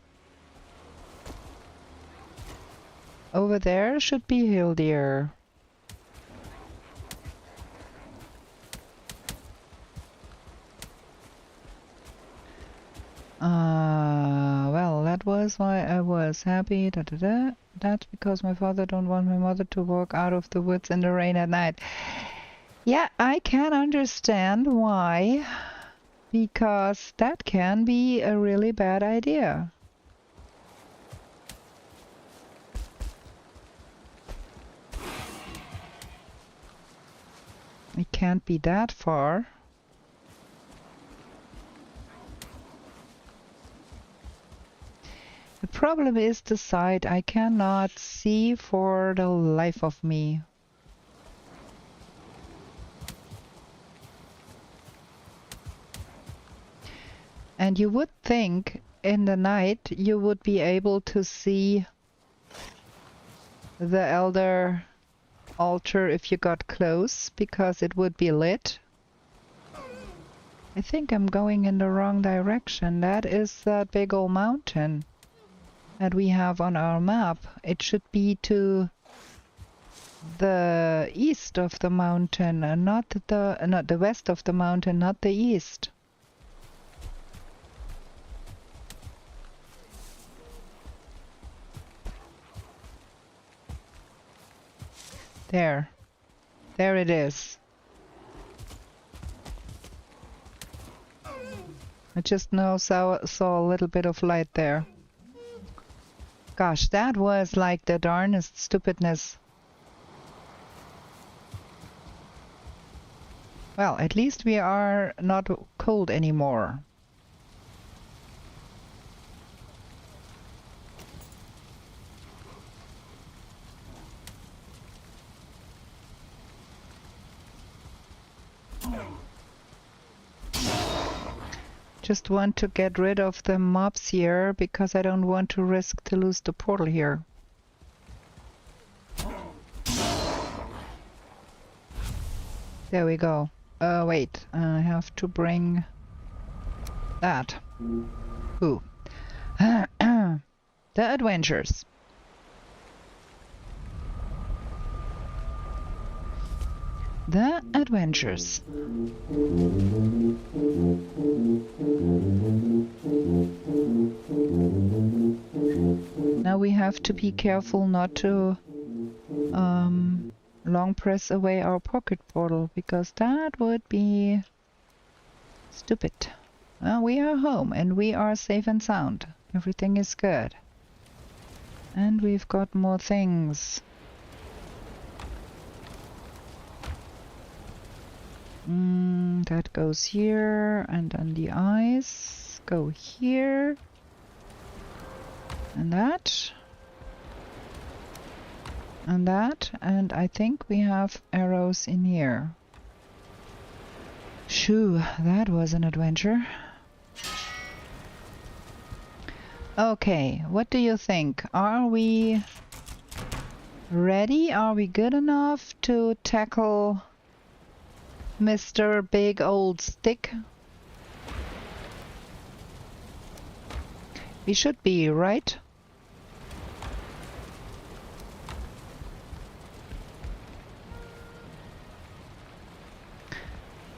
Speaker 2: Over there should be hill deer. Well, that was why I was happy. That's because my father don't want my mother to walk out of the woods in the rain at night. Yeah, I can understand why. Because that can be a really bad idea. It can't be that far. The problem is the side I cannot see for the life of me. And you would think in the night you would be able to see the elder altar if you got close, because it would be lit. I think I'm going in the wrong direction. That is that big old mountain that we have on our map. It should be to the east of the mountain, and not the west of the mountain, not the east. There it is. I just now saw a little bit of light there. Gosh, that was like the darnest stupidness. Well, at least we are not cold anymore. Just want to get rid of the mobs here because I don't want to risk to lose the portal here. There we go. Wait, I have to bring that. Ooh. The adventures. The adventures. Now we have to be careful not to long press away our pocket portal, because that would be stupid. Well, we are home and we are safe and sound. Everything is good. And we've got more things. That goes here, and then the eyes go here. And that. And that. And I think we have arrows in here. Shoo, that was an adventure. Okay, what do you think? Are we ready? Are we good enough to tackle Mr. Big Old Stick? We should be, right?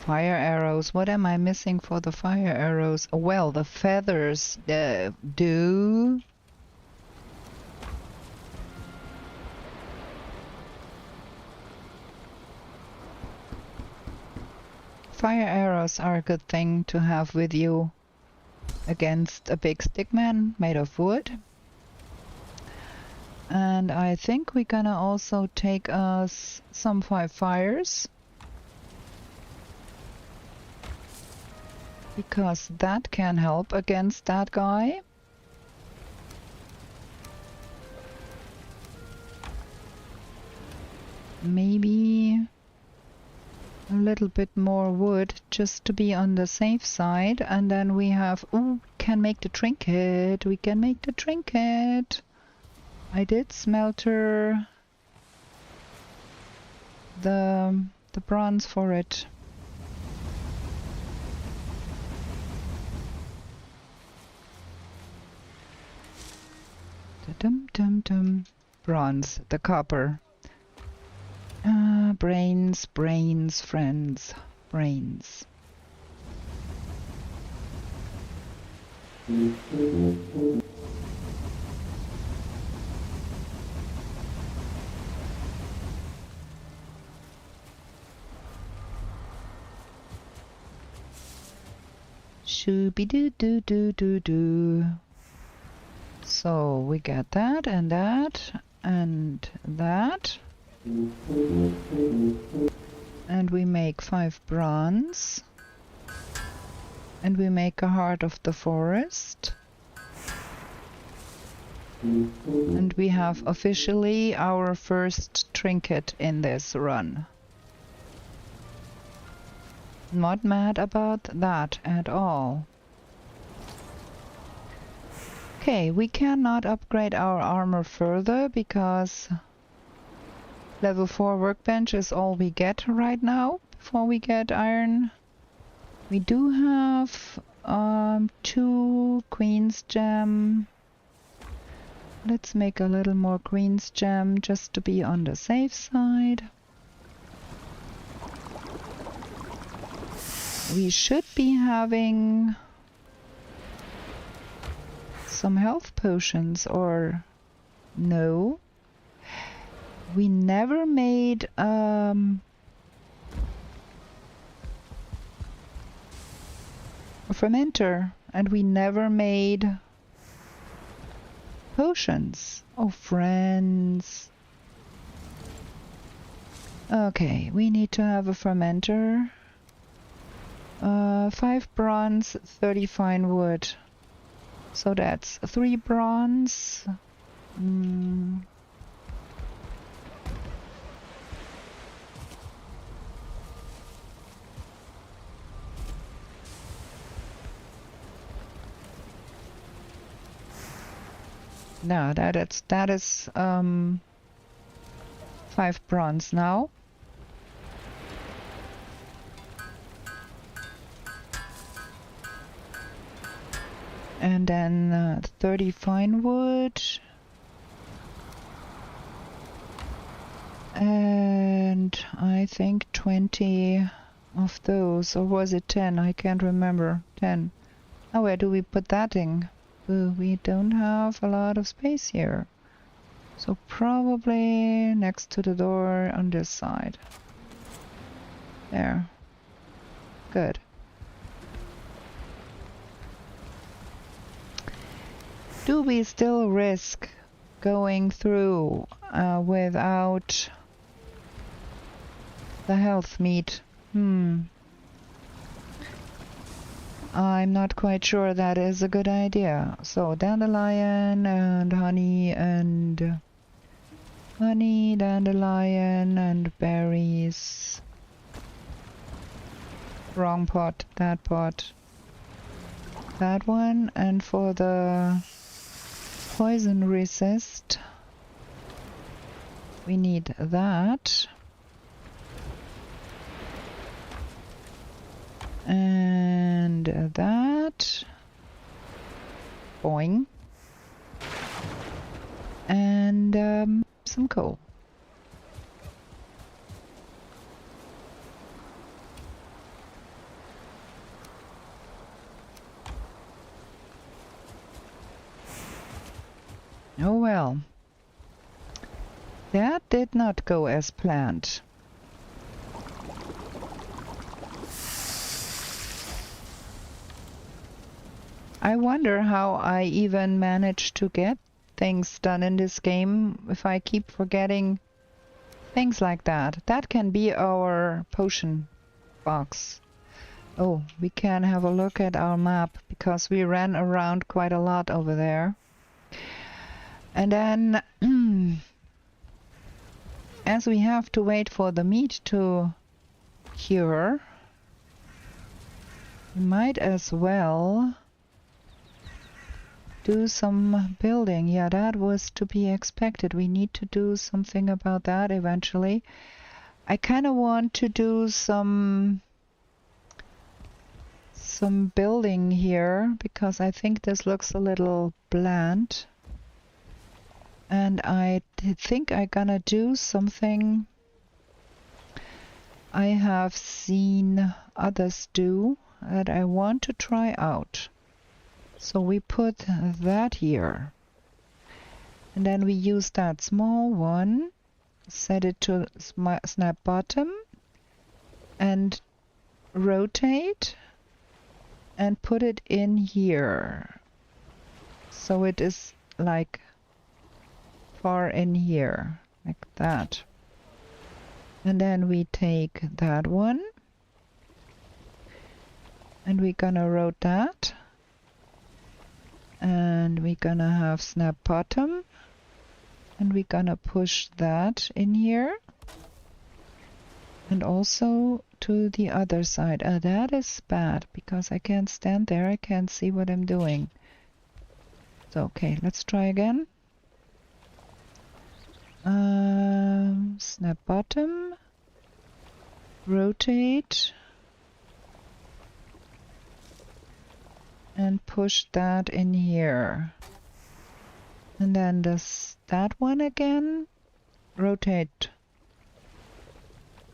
Speaker 2: Fire arrows. What am I missing for the fire arrows? Well, the feathers do. Fire arrows are a good thing to have with you against a big stickman made of wood. And I think we're gonna also take us some 5 fires, because that can help against that guy. Maybe a little bit more wood just to be on the safe side, and then we have, oh, can make the trinket. We can make the trinket. I did smelter the bronze for it. Dum-dum-dum. Bronze, the copper. Brains, brains, friends, brains. Shooby-doo-doo-doo-doo-doo. So we get that and that and that. And we make 5 bronze. And we make a heart of the forest. And we have officially our first trinket in this run. Not mad about that at all. Okay, we cannot upgrade our armor further because level 4 workbench is all we get right now before we get iron. We do have 2 queen's gem. Let's make a little more queen's gem just to be on the safe side. We should be having some health potions, or no. We never made a fermenter, and we never made potions. Oh, friends. Okay, we need to have a fermenter. 5 bronze, 30 fine wood. So that's 3 bronze. No, that is 5 bronze now. And then 30 fine wood. And I think 20 of those. Or was it 10? I can't remember. 10. Oh, where do we put that in? Ooh, we don't have a lot of space here. So probably next to the door on this side. There. Good. Do we still risk going through without the health meat? I'm not quite sure that is a good idea. So dandelion and honey, dandelion and berries. Wrong pot, that pot. That one, and for the poison resist we need that. And that. Boing. And some coal. Oh well. That did not go as planned. I wonder how I even managed to get things done in this game if I keep forgetting things like that. That can be our potion box. Oh, we can have a look at our map because we ran around quite a lot over there. And then, as we have to wait for the meat to cure, we might as well do some building. Yeah, that was to be expected. We need to do something about that eventually. I kind of want to do some building here because I think this looks a little bland. And I think I'm gonna do something I have seen others do that I want to try out. So we put that here. And then we use that small one, set it to snap bottom, and rotate. and put it in here. So it is like far in here, like that. And then we take that one and we're gonna rotate that. And we're gonna have snap bottom. And we're gonna push that in here. And also to the other side. That is bad because I can't stand there. I can't see what I'm doing. So, okay, let's try again. Snap bottom. Rotate. And push that in here. And then that one again. Rotate.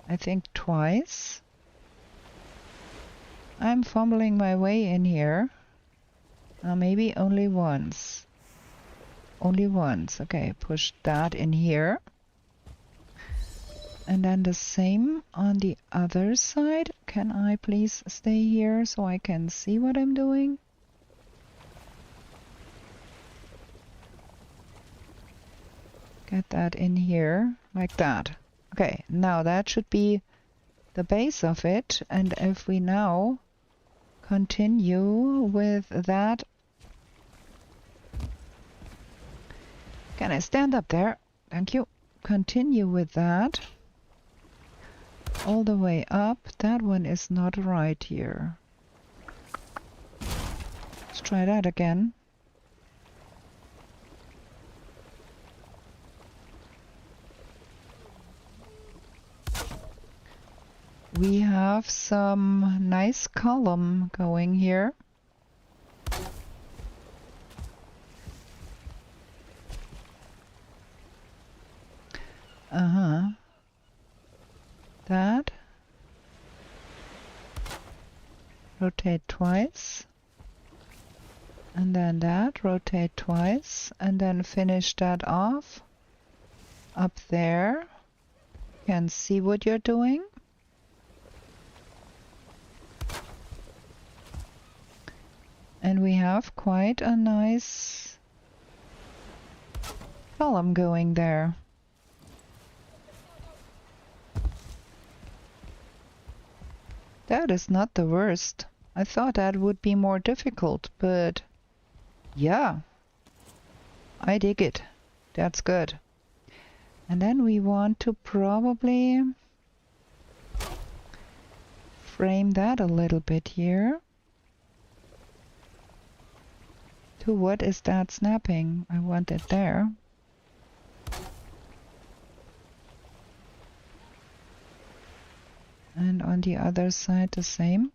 Speaker 2: I think twice. I'm fumbling my way in here. Maybe only once. Only once. Okay, push that in here. And then the same on the other side. Can I please stay here so I can see what I'm doing? Get that in here, like that. Okay, now that should be the base of it. And if we now continue with that... Can I stand up there? Thank you. Continue with that. All the way up. That one is not right here. Let's try that again. We have some nice column going here. That. Rotate twice. And then that. Rotate twice. And then finish that off. Up there. You can see what you're doing. And we have quite a nice column going there. That is not the worst. I thought that would be more difficult, but yeah, I dig it. That's good. And then we want to probably frame that a little bit here. To what is that snapping? I want it there. And on the other side the same.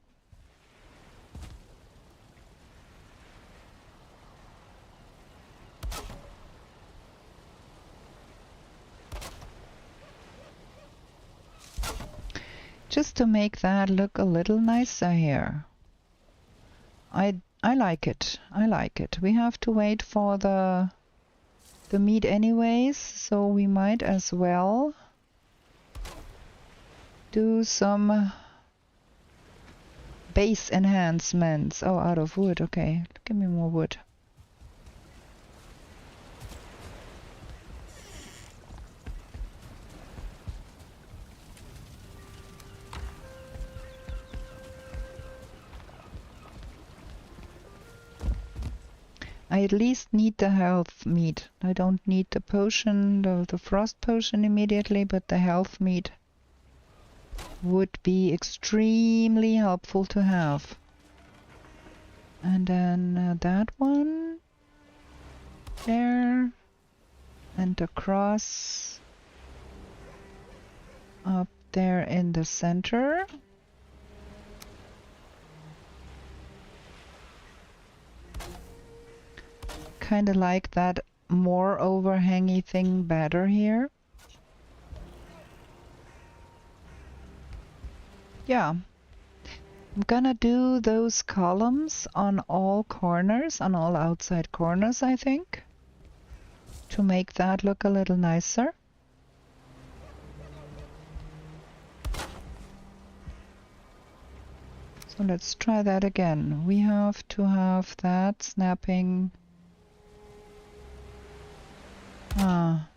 Speaker 2: Just to make that look a little nicer here. I like it. I like it. We have to wait for the meat anyways, so we might as well do some base enhancements. Oh, out of wood. Okay, give me more wood. I at least need the health meat. I don't need the potion, the frost potion immediately, but the health meat would be extremely helpful to have. And then that one there, and the cross up there in the center. Kind of like that more overhangy thing better here. Yeah, I'm gonna do those columns on all corners, on all outside corners, I think, to make that look a little nicer. So let's try that again. We have to have that snapping. Ah,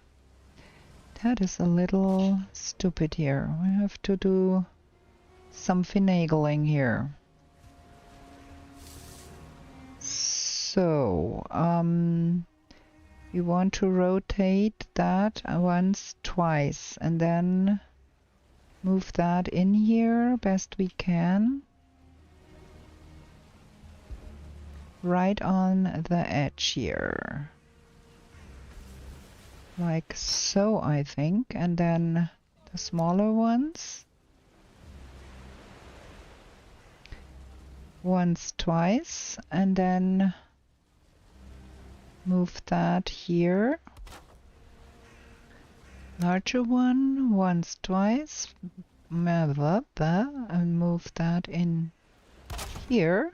Speaker 2: that is a little stupid here. We have to do some finagling here. So, we want to rotate that once, twice, and then move that in here best we can. Right on the edge here. Like so, I think. And then the smaller ones. Once, twice, and then move that here. Larger one, once, twice, and move that in here.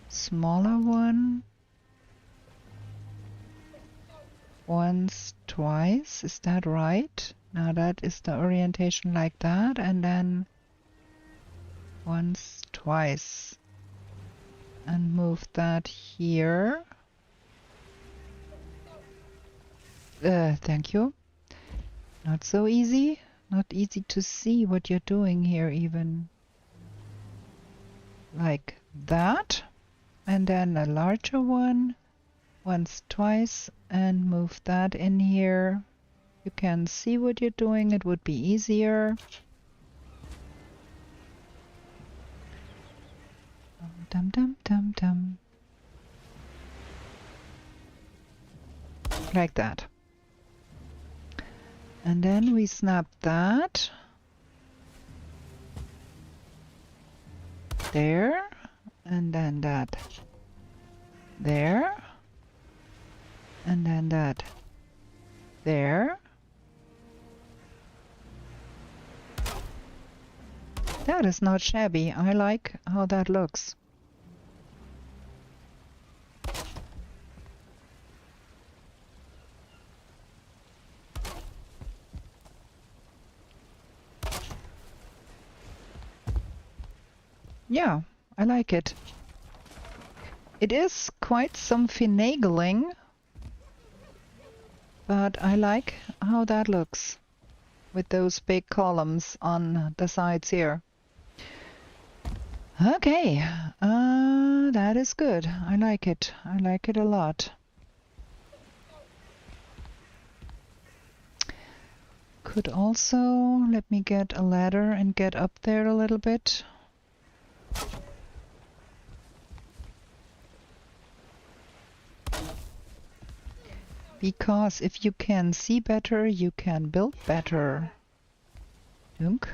Speaker 2: Smaller one, once, twice, is that right? Now that is the orientation like that, and then once, twice, and move that here. Thank you. Not so easy. Not easy to see what you're doing here even. Like that. And then a larger one. Once, twice, and move that in here. You can see what you're doing. It would be easier. Dum dum dum dum. Like that. And then we snap that. There. And then that. There. And then that. There. That is not shabby. I like how that looks. Yeah, I like it. It is quite some finagling, but I like how that looks with those big columns on the sides here. Okay, that is good. I like it. I like it a lot. Could also let me get a ladder and get up there a little bit. Because if you can see better, you can build better. Dunk.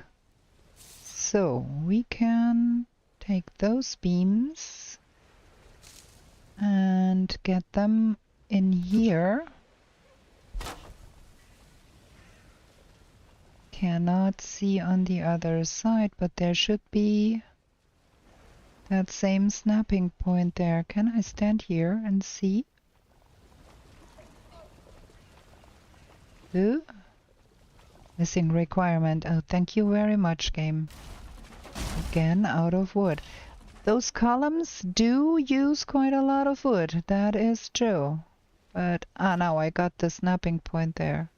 Speaker 2: So we can take those beams and get them in here. Cannot see on the other side, but there should be that same snapping point there. Can I stand here and see? Ooh. Missing requirement. Oh, thank you very much, game. Again, out of wood. Those columns do use quite a lot of wood. That is true. But, now I got the snapping point there.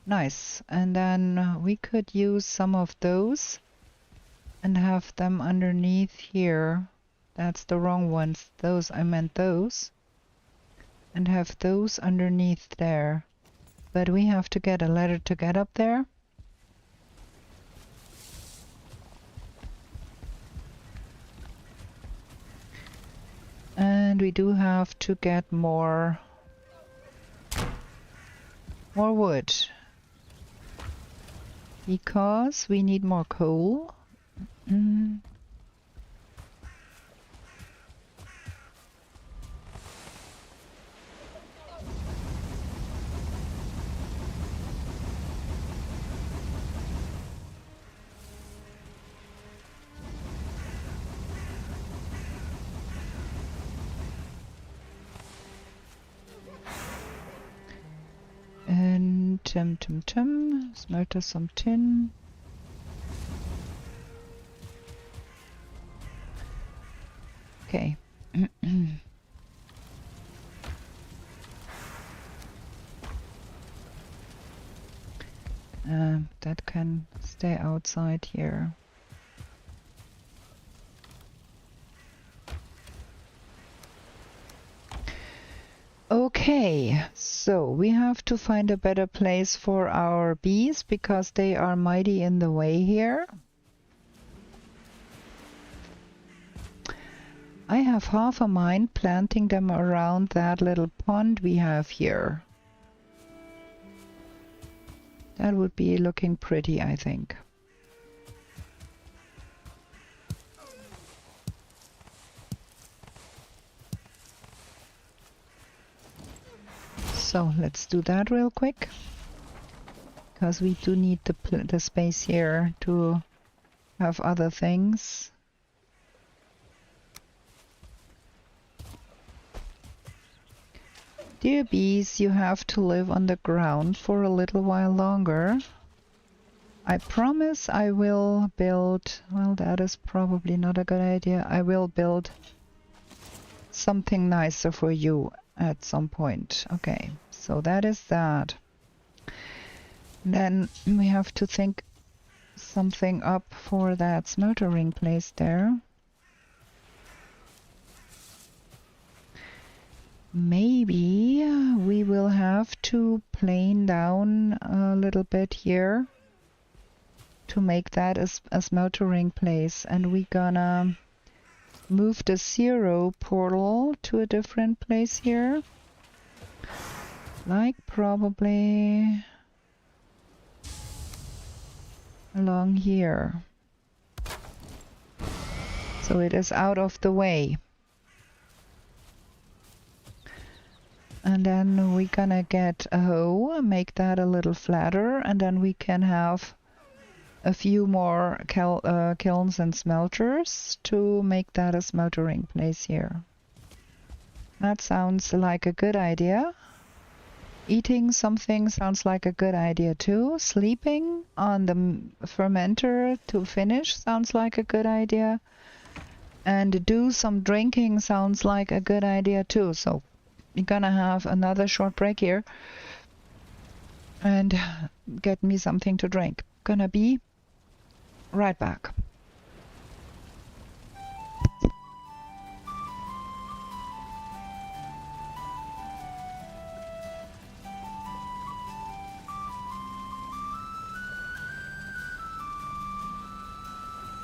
Speaker 2: Nice. And then we could use some of those and have them underneath here. That's the wrong ones. Those, I meant those. And have those underneath there. But we have to get a ladder to get up there. And we do have to get more wood. Because we need more coal. And Smelter some tin. Okay. That can stay outside here. Okay, so we have to find a better place for our bees because they are mighty in the way here. I have half a mind planting them around that little pond we have here. That would be looking pretty, I think. So let's do that real quick, because we do need the space here to have other things. Dear bees, you have to live on the ground for a little while longer. I promise I will build, well, that is probably not a good idea. I will build something nicer for you at some point. Okay, so that is that. Then we have to think something up for that smeltering place there. Maybe we will have to plane down a little bit here to make that a smeltering place, and we're gonna move the 0 portal to a different place here, like probably along here, so it is out of the way. And then we're gonna get a hoe, make that a little flatter, and then we can have a few more kilns and smelters to make that a smeltering place here. That sounds like a good idea. Eating something sounds like a good idea too. Sleeping on the fermenter to finish sounds like a good idea. And do some drinking sounds like a good idea too. So we're gonna have another short break here and get me something to drink. Gonna be right back.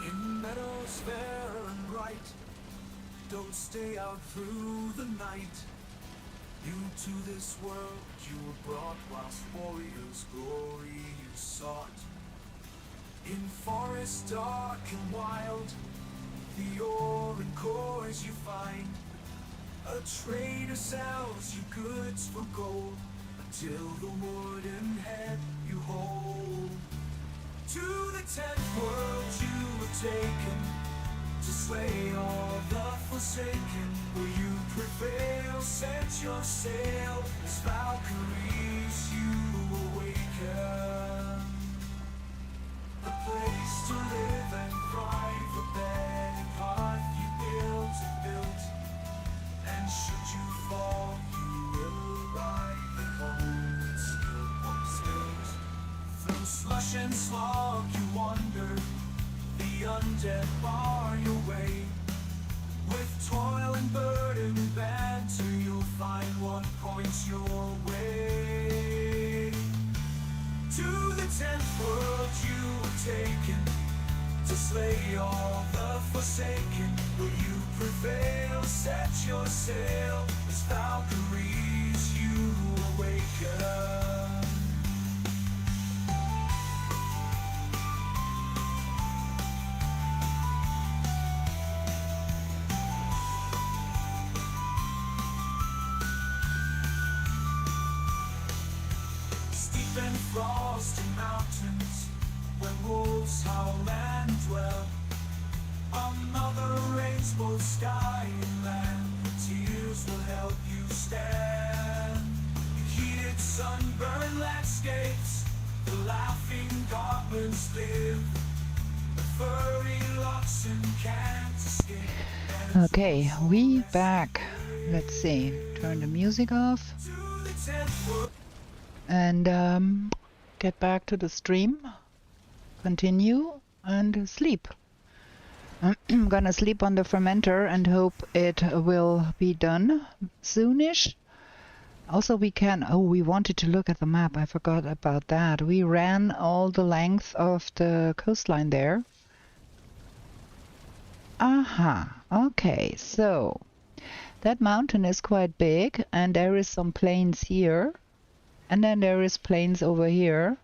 Speaker 1: In meadows fair and bright, don't stay out through the night. New to this world you were brought, whilst warriors' glory you sought. In forest dark and wild, the ore and cores you find. A trader sells you goods for gold, until the wooden head you hold. To the 10th world you were taken, to slay all the forsaken. Will you prevail? Set your sail, as Valkyries you awaken. A place to live and thrive, a bed and hearth you built and built. And should you fall, you will arrive at home and still once built. Through slush and slog you wander, the undead bar your way. With toil and burden and banter, you'll find what points your way. To the 10th world you were taken, to slay all the forsaken. Will you prevail? Set your sail, as Valkyries you awaken. And frosty mountains, where wolves howl and dwell. Another rains both sky and land, tears will help you stand. Heated sunburn landscape escapes, the laughing goblins live. The furry oxen can't escape.
Speaker 2: Okay, we back. Let's see. Turn the music off and get back to the stream. Continue and sleep. I'm gonna sleep on the fermenter and hope it will be done soonish. Also, we can... Oh, we wanted to look at the map. I forgot about that. We ran all the length of the coastline there. Aha. Okay, so that mountain is quite big, and there is some plains here, and then there is plains over here,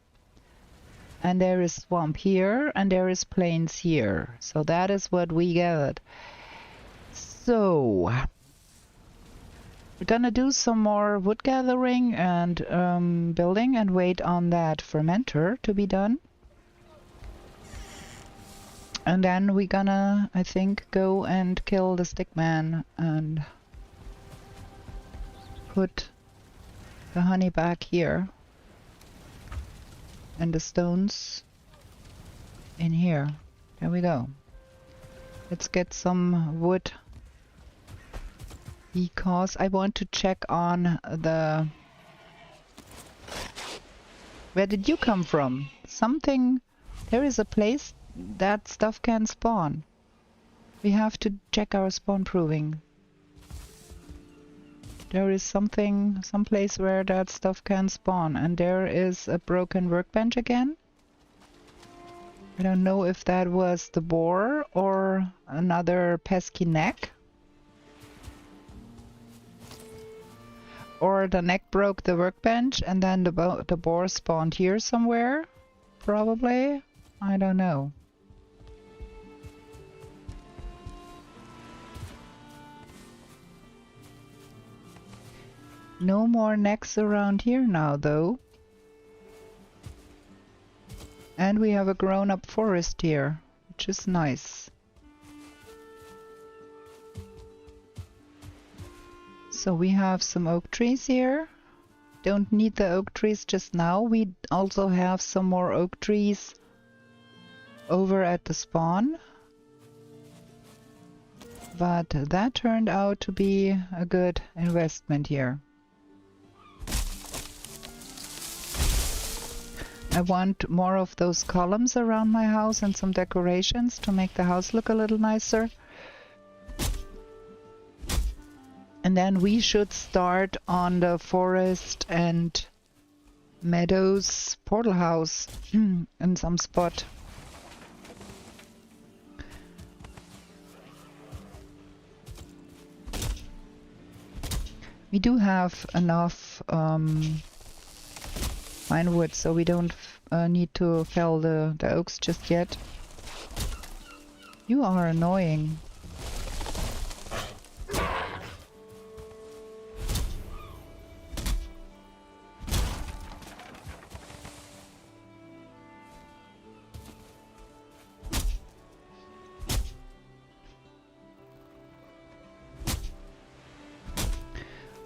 Speaker 2: and there is swamp here, and there is plains here. So that is what we gathered. So we're gonna do some more wood gathering and building and wait on that fermenter to be done. And then we're gonna, I think, go and kill the stickman and put the honey back here and the stones in here. There we go. Let's get some wood because I want to check on the... Where did you come from? Something... There is a place that stuff can spawn. We have to check our spawn proving. There is something, some place where that stuff can spawn, and there is a broken workbench again. I don't know if that was the boar or another pesky neck. Or the neck broke the workbench and then the boar spawned here somewhere. Probably. I don't know. No more necks around here now, though. And we have a grown-up forest here, which is nice. So we have some oak trees here. Don't need the oak trees just now. We also have some more oak trees over at the spawn. But that turned out to be a good investment here. I want more of those columns around my house and some decorations to make the house look a little nicer. And then we should start on the forest and meadows portal house in some spot. We do have enough pine wood, so we don't need to fell the oaks just yet. You are annoying.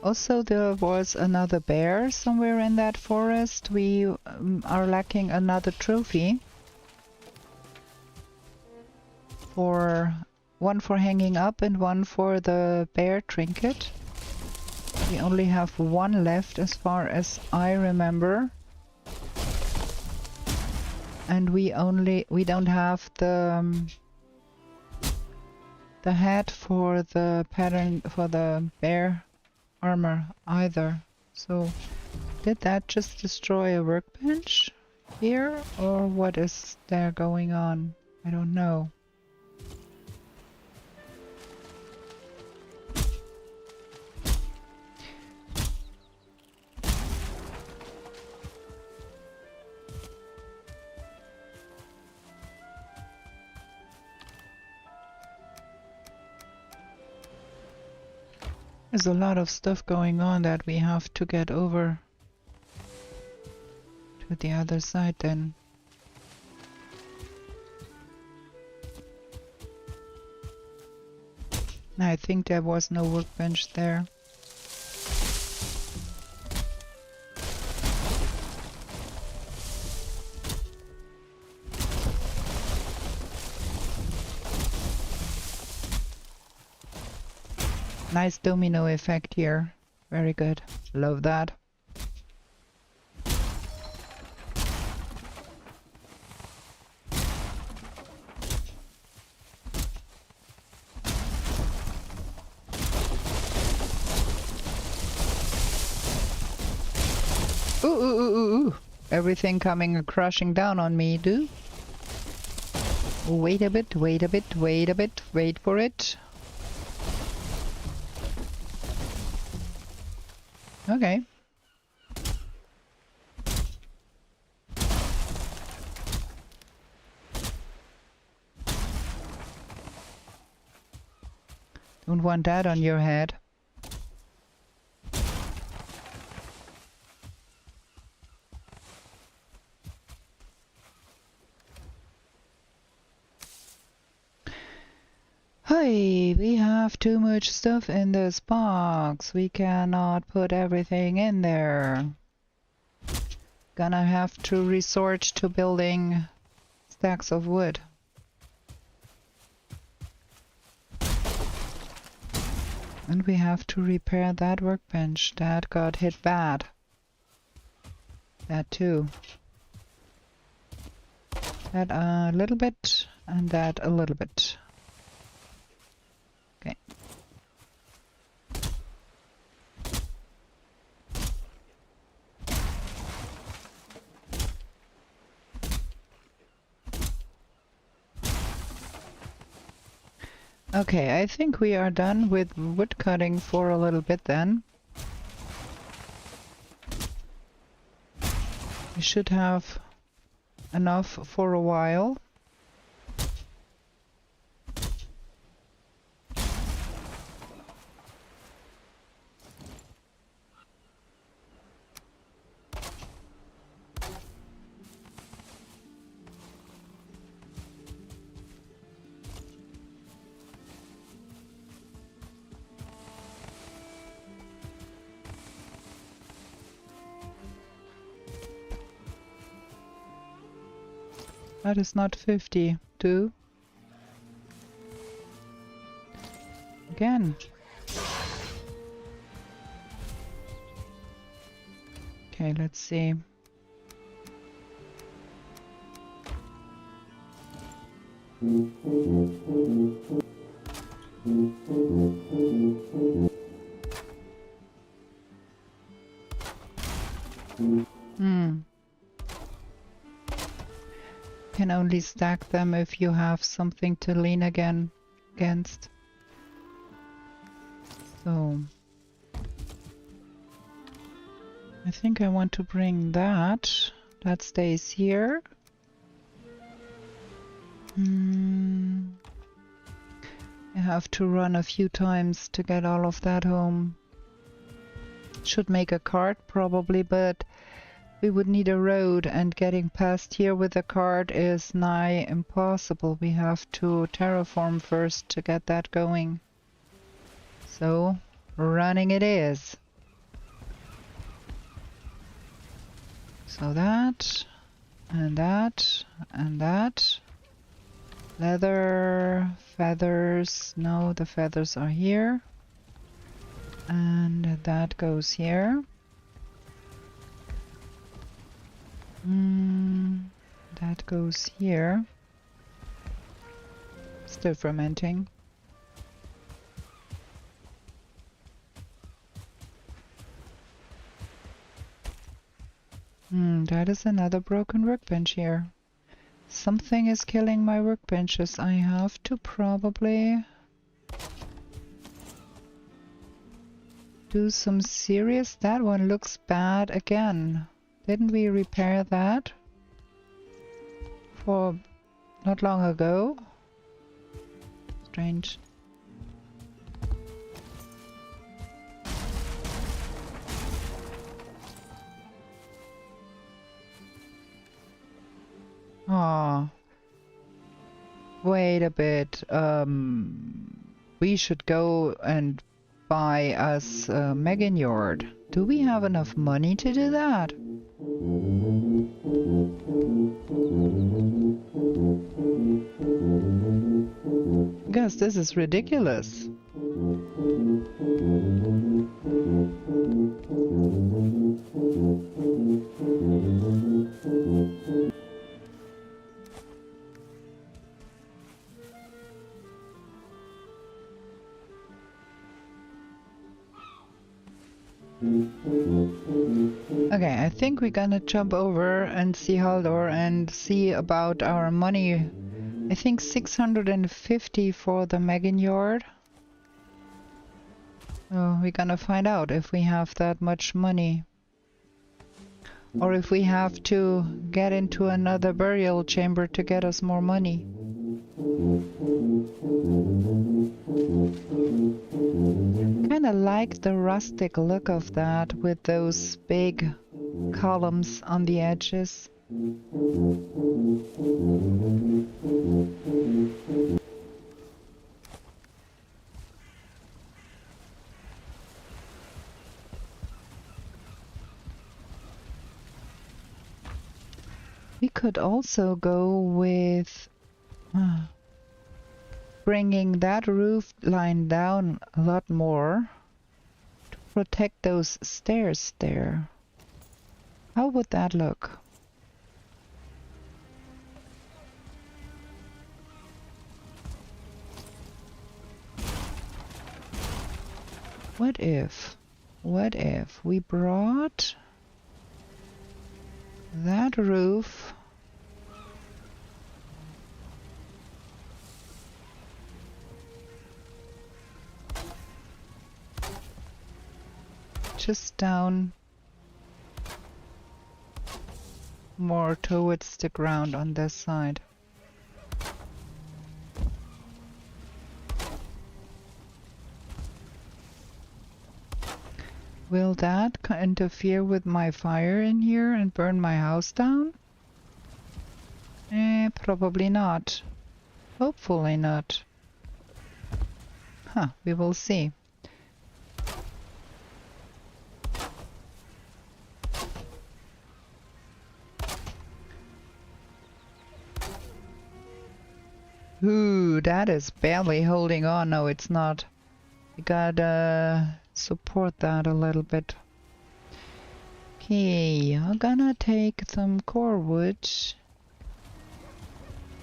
Speaker 2: Also, there was another bear somewhere in that forest. We are lacking another trophy. One for hanging up and one for the bear trinket. We only have one left as far as I remember. And we don't have the hat for the pattern for the bear armor either. So did that just destroy a workbench here, or what is there going on? I don't know. There's a lot of stuff going on that we have to get over to the other side then. I think there was no workbench there. Nice domino effect here. Very good. Love that. Ooh, ooh, ooh, ooh, ooh. Everything coming crashing down on me, dude. Wait a bit, wait a bit, wait a bit, wait for it. Okay. Don't want that on your head. Hey, we have too much stuff in this box. We cannot put everything in there. Gonna have to resort to building stacks of wood. And we have to repair that workbench. That got hit bad. That too. That a little bit, and that a little bit. Okay. Okay, I think we are done with wood cutting for a little bit then. We should have enough for a while. That is not 52. Again. Okay, let's see. Can only stack them if you have something to lean against. So I think I want to bring that. That stays here. I have to run a few times to get all of that home. Should make a cart probably, but we would need a road, and getting past here with a cart is nigh impossible. We have to terraform first to get that going. So, running it is. So that, and that, and that. Leather, feathers. No, the feathers are here. And that goes here. That goes here. Still fermenting. That is another broken workbench here. Something is killing my workbenches. I have to probably do some serious... That one looks bad again. Didn't we repair that for not long ago? Strange. Ah, wait a bit. We should go and buy us a Maigowelt. Do we have enough money to do that? Guess this is ridiculous. Okay, I think we're gonna jump over and see Haldor and see about our money. I think 650 for the Megan yard. Oh, we're gonna find out if we have that much money. Or if we have to get into another burial chamber to get us more money. Kinda like the rustic look of that with those big columns on the edges. We could also go with bringing that roof line down a lot more to protect those stairs there. How would that look? What if we brought that roof just down more towards the ground on this side? Will that interfere with my fire in here and burn my house down? Probably not. Hopefully not. Huh, we will see. Ooh, that is barely holding on. No, it's not. You gotta support that a little bit. Okay, I'm gonna take some core wood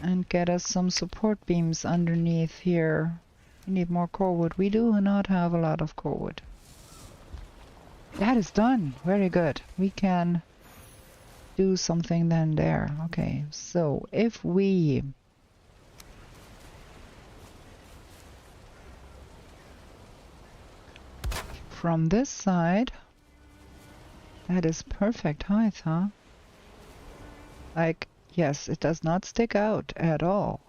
Speaker 2: and get us some support beams underneath here. We need more core wood. We do not have a lot of core wood. That is done. Very good. We can do something then there. Okay, so if we from this side, that is perfect height, huh? Like, yes, it does not stick out at all.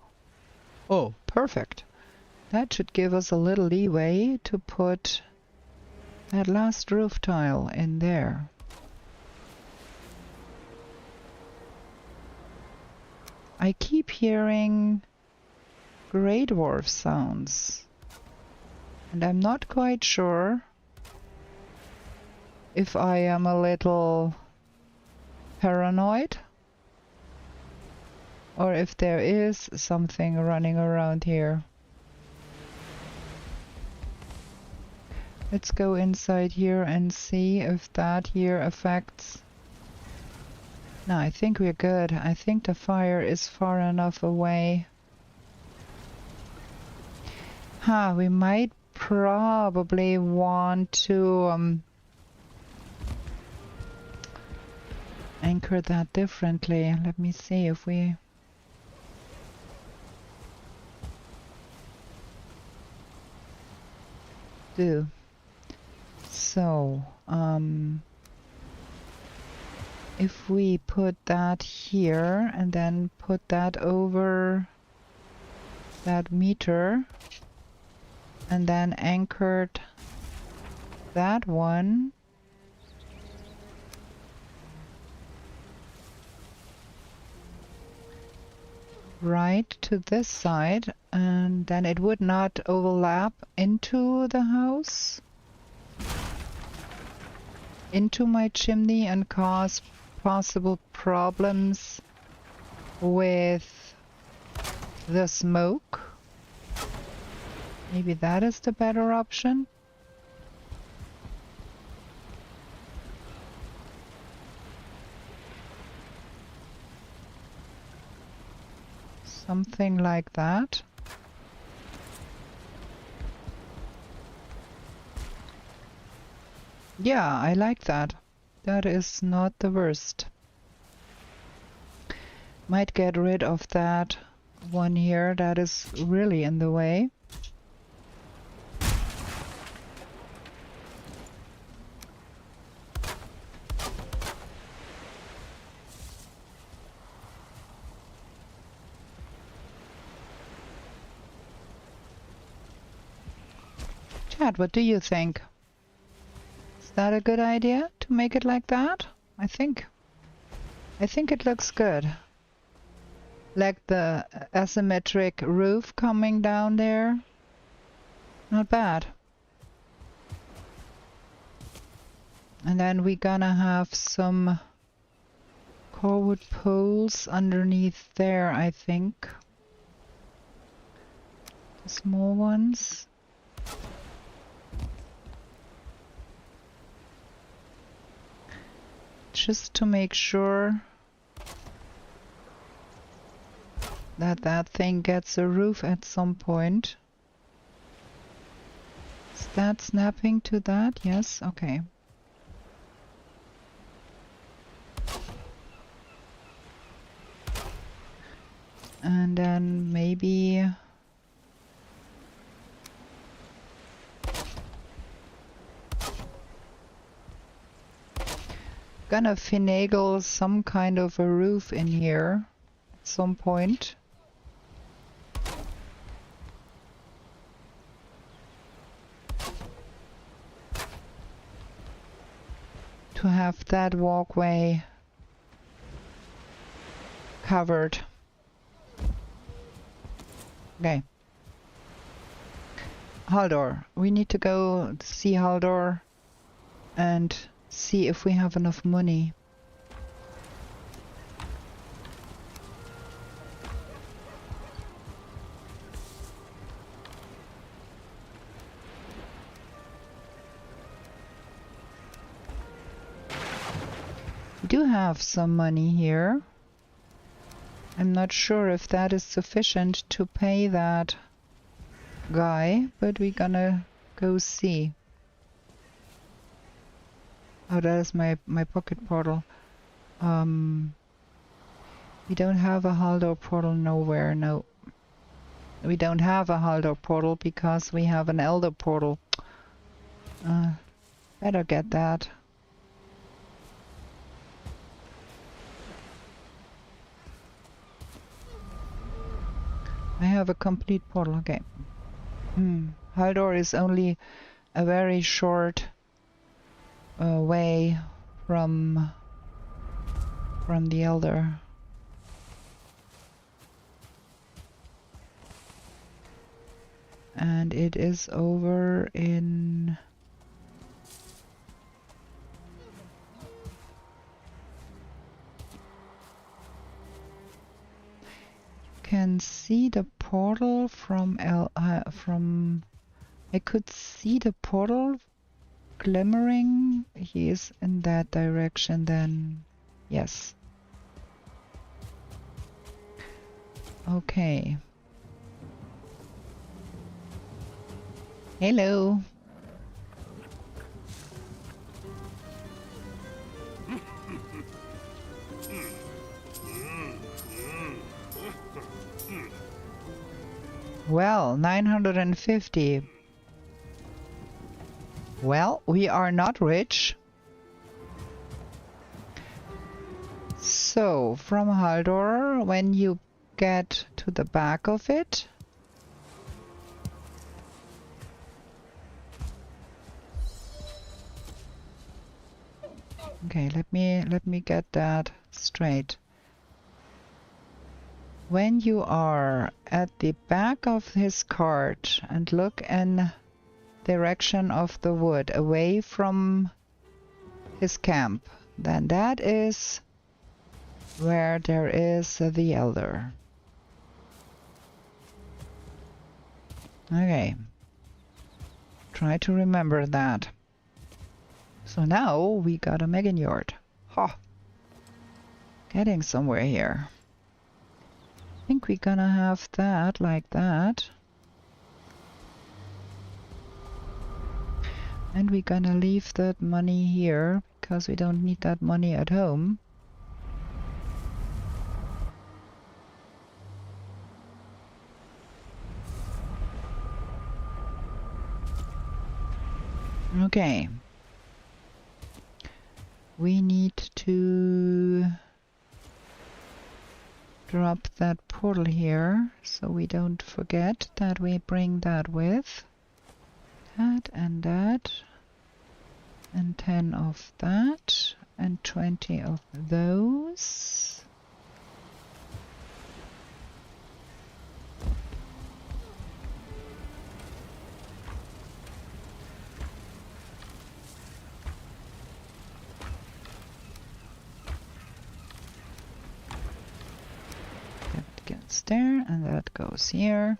Speaker 2: Oh, perfect. That should give us a little leeway to put that last roof tile in there. I keep hearing Grey Dwarf sounds, and I'm not quite sure if I am a little paranoid or if there is something running around here. Let's go inside here and see if that here affects. No, I think we're good. I think the fire is far enough away. We might probably want to anchor that differently. Let me see if we do. So, if we put that here and then put that over that meter and then anchored that one right to this side, and then it would not overlap into the house, into my chimney, and cause possible problems with the smoke. Maybe that is the better option. Something like that. Yeah, I like that. That is not the worst. Might get rid of that one here that is really in the way. Chad, what do you think? Is that a good idea to make it like that? I think it looks good. Like the asymmetric roof coming down there. Not bad. And then we're gonna have some corwood poles underneath there, I think. The small ones. Just to make sure that that thing gets a roof at some point. Is that snapping to that? Yes, okay. And then maybe gonna finagle some kind of a roof in here at some point. To have that walkway covered. Okay. Haldor. We need to go see Haldor and see if we have enough money. We do have some money here. I'm not sure if that is sufficient to pay that guy, but we're gonna go see. Oh, that is my pocket portal. We don't have a Haldor portal nowhere, no. We don't have a Haldor portal because we have an Elder portal. Better get that. I have a complete portal, okay. Haldor is only a very short way from the Elder. And it is over in... can see the portal from I could see the portal glimmering. He is in that direction then. Yes. Okay. Hello. Well, 950. Well, we are not rich. So, from Haldor, when you get to the back of it, okay, let me get that straight. When you are at the back of his cart and look in direction of the wood away from his camp, then that is where there is the Elder. Okay. Try to remember that. So now we got a Maigowelt. Ha! Getting somewhere here. think we're gonna have that like that. And we're gonna leave that money here because we don't need that money at home. Okay. We need to drop that portal here so we don't forget that we bring that with. That and that. And 10 of that. And 20 of those. There, and that goes here,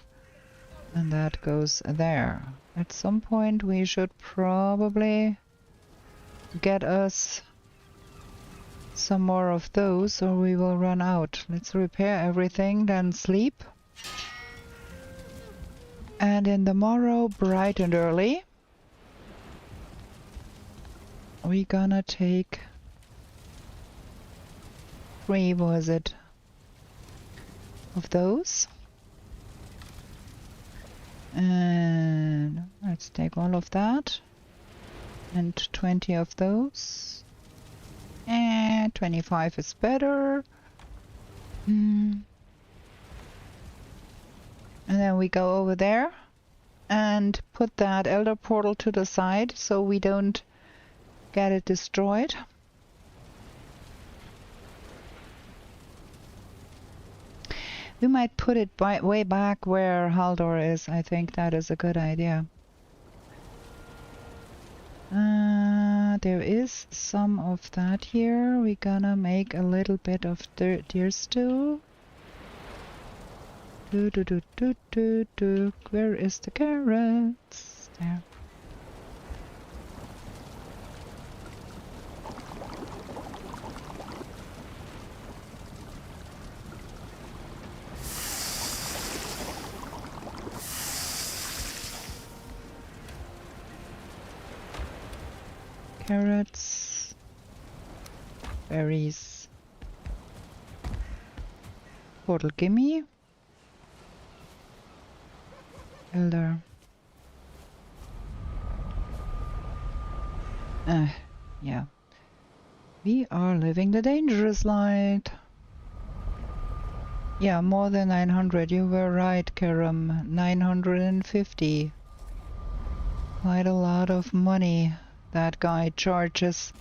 Speaker 2: and that goes there. At some point we should probably get us some more of those or we will run out. Let's repair everything, then sleep. And in the morrow, bright and early, we're gonna take 3, was it? Of those, and let's take all of that and 20 of those, and 25 is better. And then we go over there and put that elder portal to the side so we don't get it destroyed. We might put it way back where Haldor is. I think that is a good idea. There is some of that here. We're gonna make a little bit of deer stew. Where is the carrots? There. Carrots, berries, portal gimme, elder. Yeah. We are living the dangerous life. Yeah, more than 900. You were right, Karam. 950. Quite a lot of money that guy charges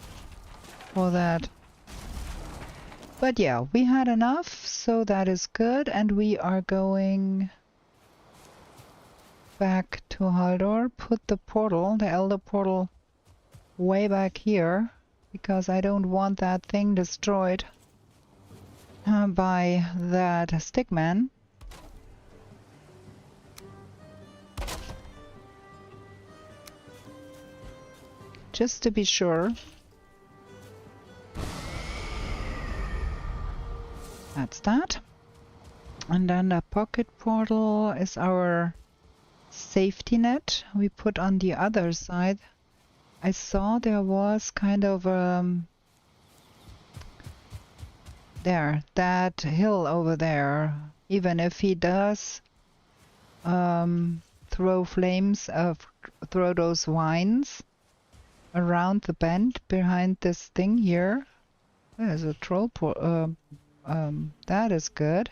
Speaker 2: for that. But yeah, we had enough, so that is good, and we are going back to Haldor. Put the portal, the elder portal, way back here, because I don't want that thing destroyed by that stickman. Just to be sure. That's that. And then the pocket portal is our safety net we put on the other side. I saw there was kind of there, that hill over there. Even if he does throw flames, throw those vines around the bend behind this thing here. There's a troll that is good.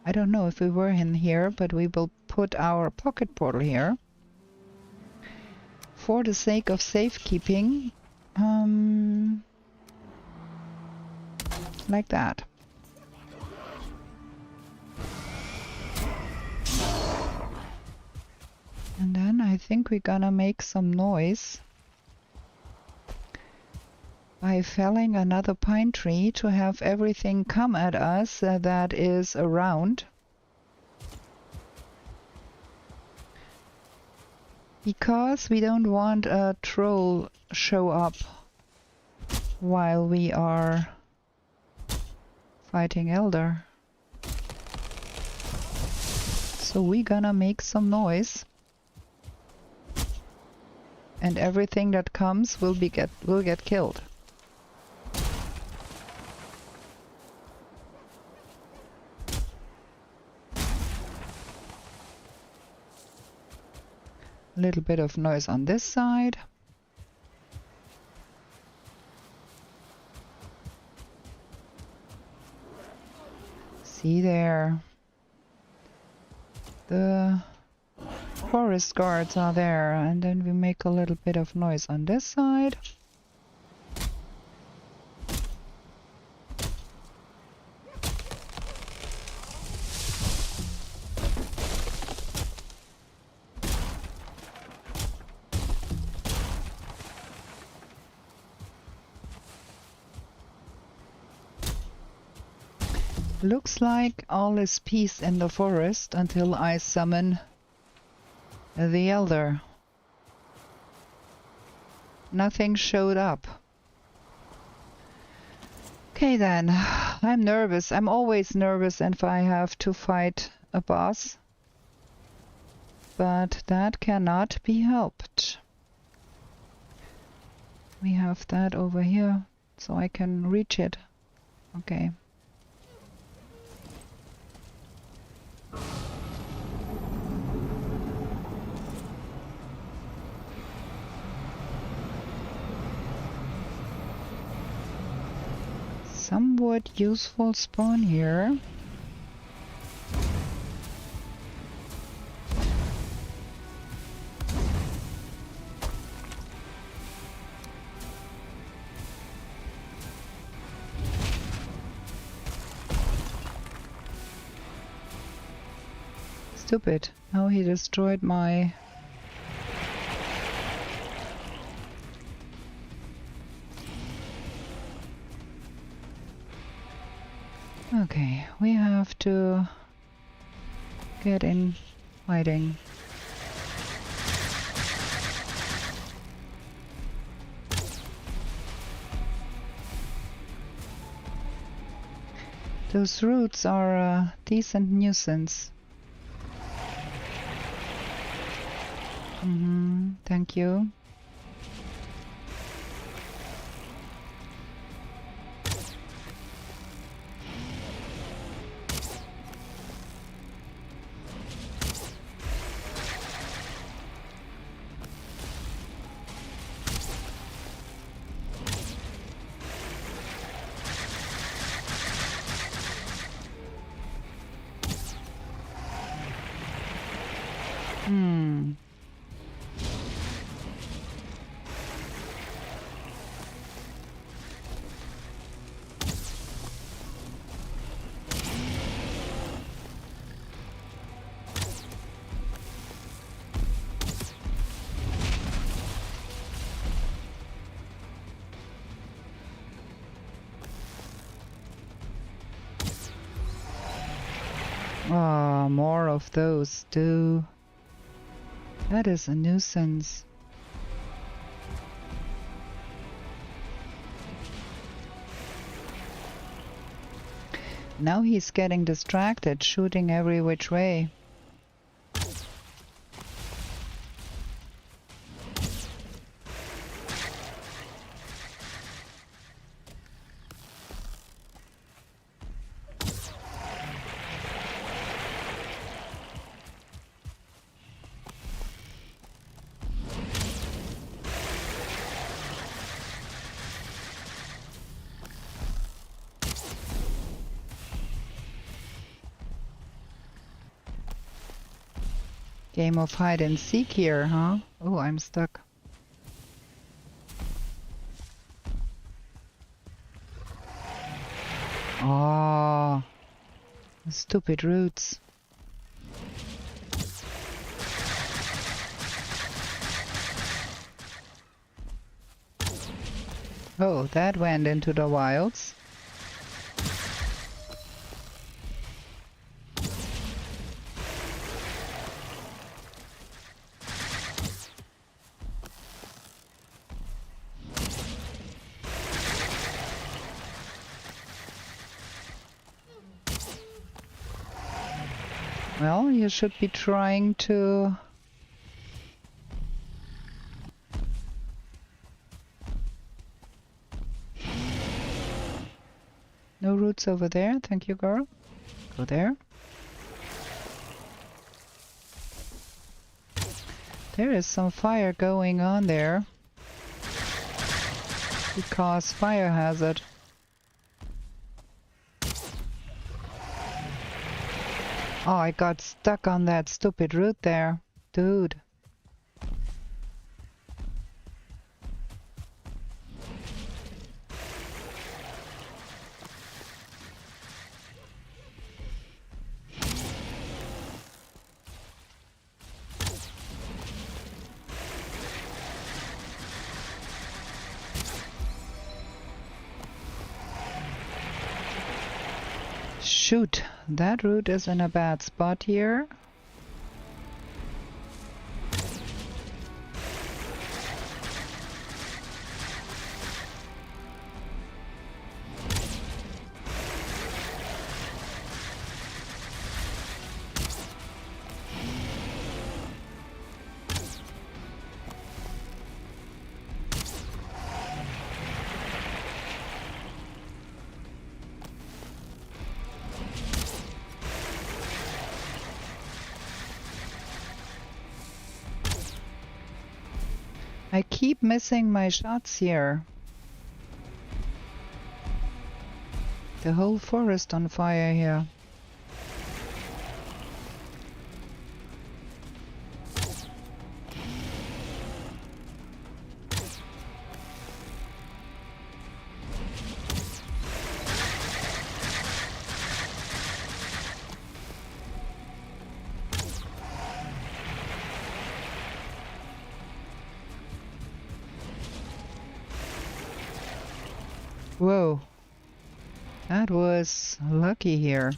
Speaker 2: I don't know if we were in here, but we will put our pocket portal here. For the sake of safekeeping, like that. And then I think we're gonna make some noise by felling another pine tree to have everything come at us that is around. Because we don't want a troll show up while we are fighting Elder. So we gonna make some noise. And everything that comes will get killed. A little bit of noise on this side. See there. The forest guards are there, and then we make a little bit of noise on this side. Looks like all is peace in the forest until I summon the Elder. Nothing showed up. Okay then, I'm nervous. I'm always nervous if I have to fight a boss. But that cannot be helped. We have that over here, so I can reach it. Okay. Somewhat useful spawn here. Stupid. How he destroyed my... Okay, we have to get in fighting. Those roots are a decent nuisance. Thank you. Ah, more of those too. That is a nuisance. Now he's getting distracted, shooting every which way. Game of hide and seek here, huh? Oh, I'm stuck. Oh, stupid roots. Oh, that went into the wilds. Well, you should be trying to... No roots over there. Thank you, girl. Go there. There is some fire going on there. Because Firehazard. Oh, I got stuck on that stupid root there. Dude. Shoot, that root is in a bad spot here. I keep missing my shots here. The whole forest on fire here. Whoa, that was lucky here.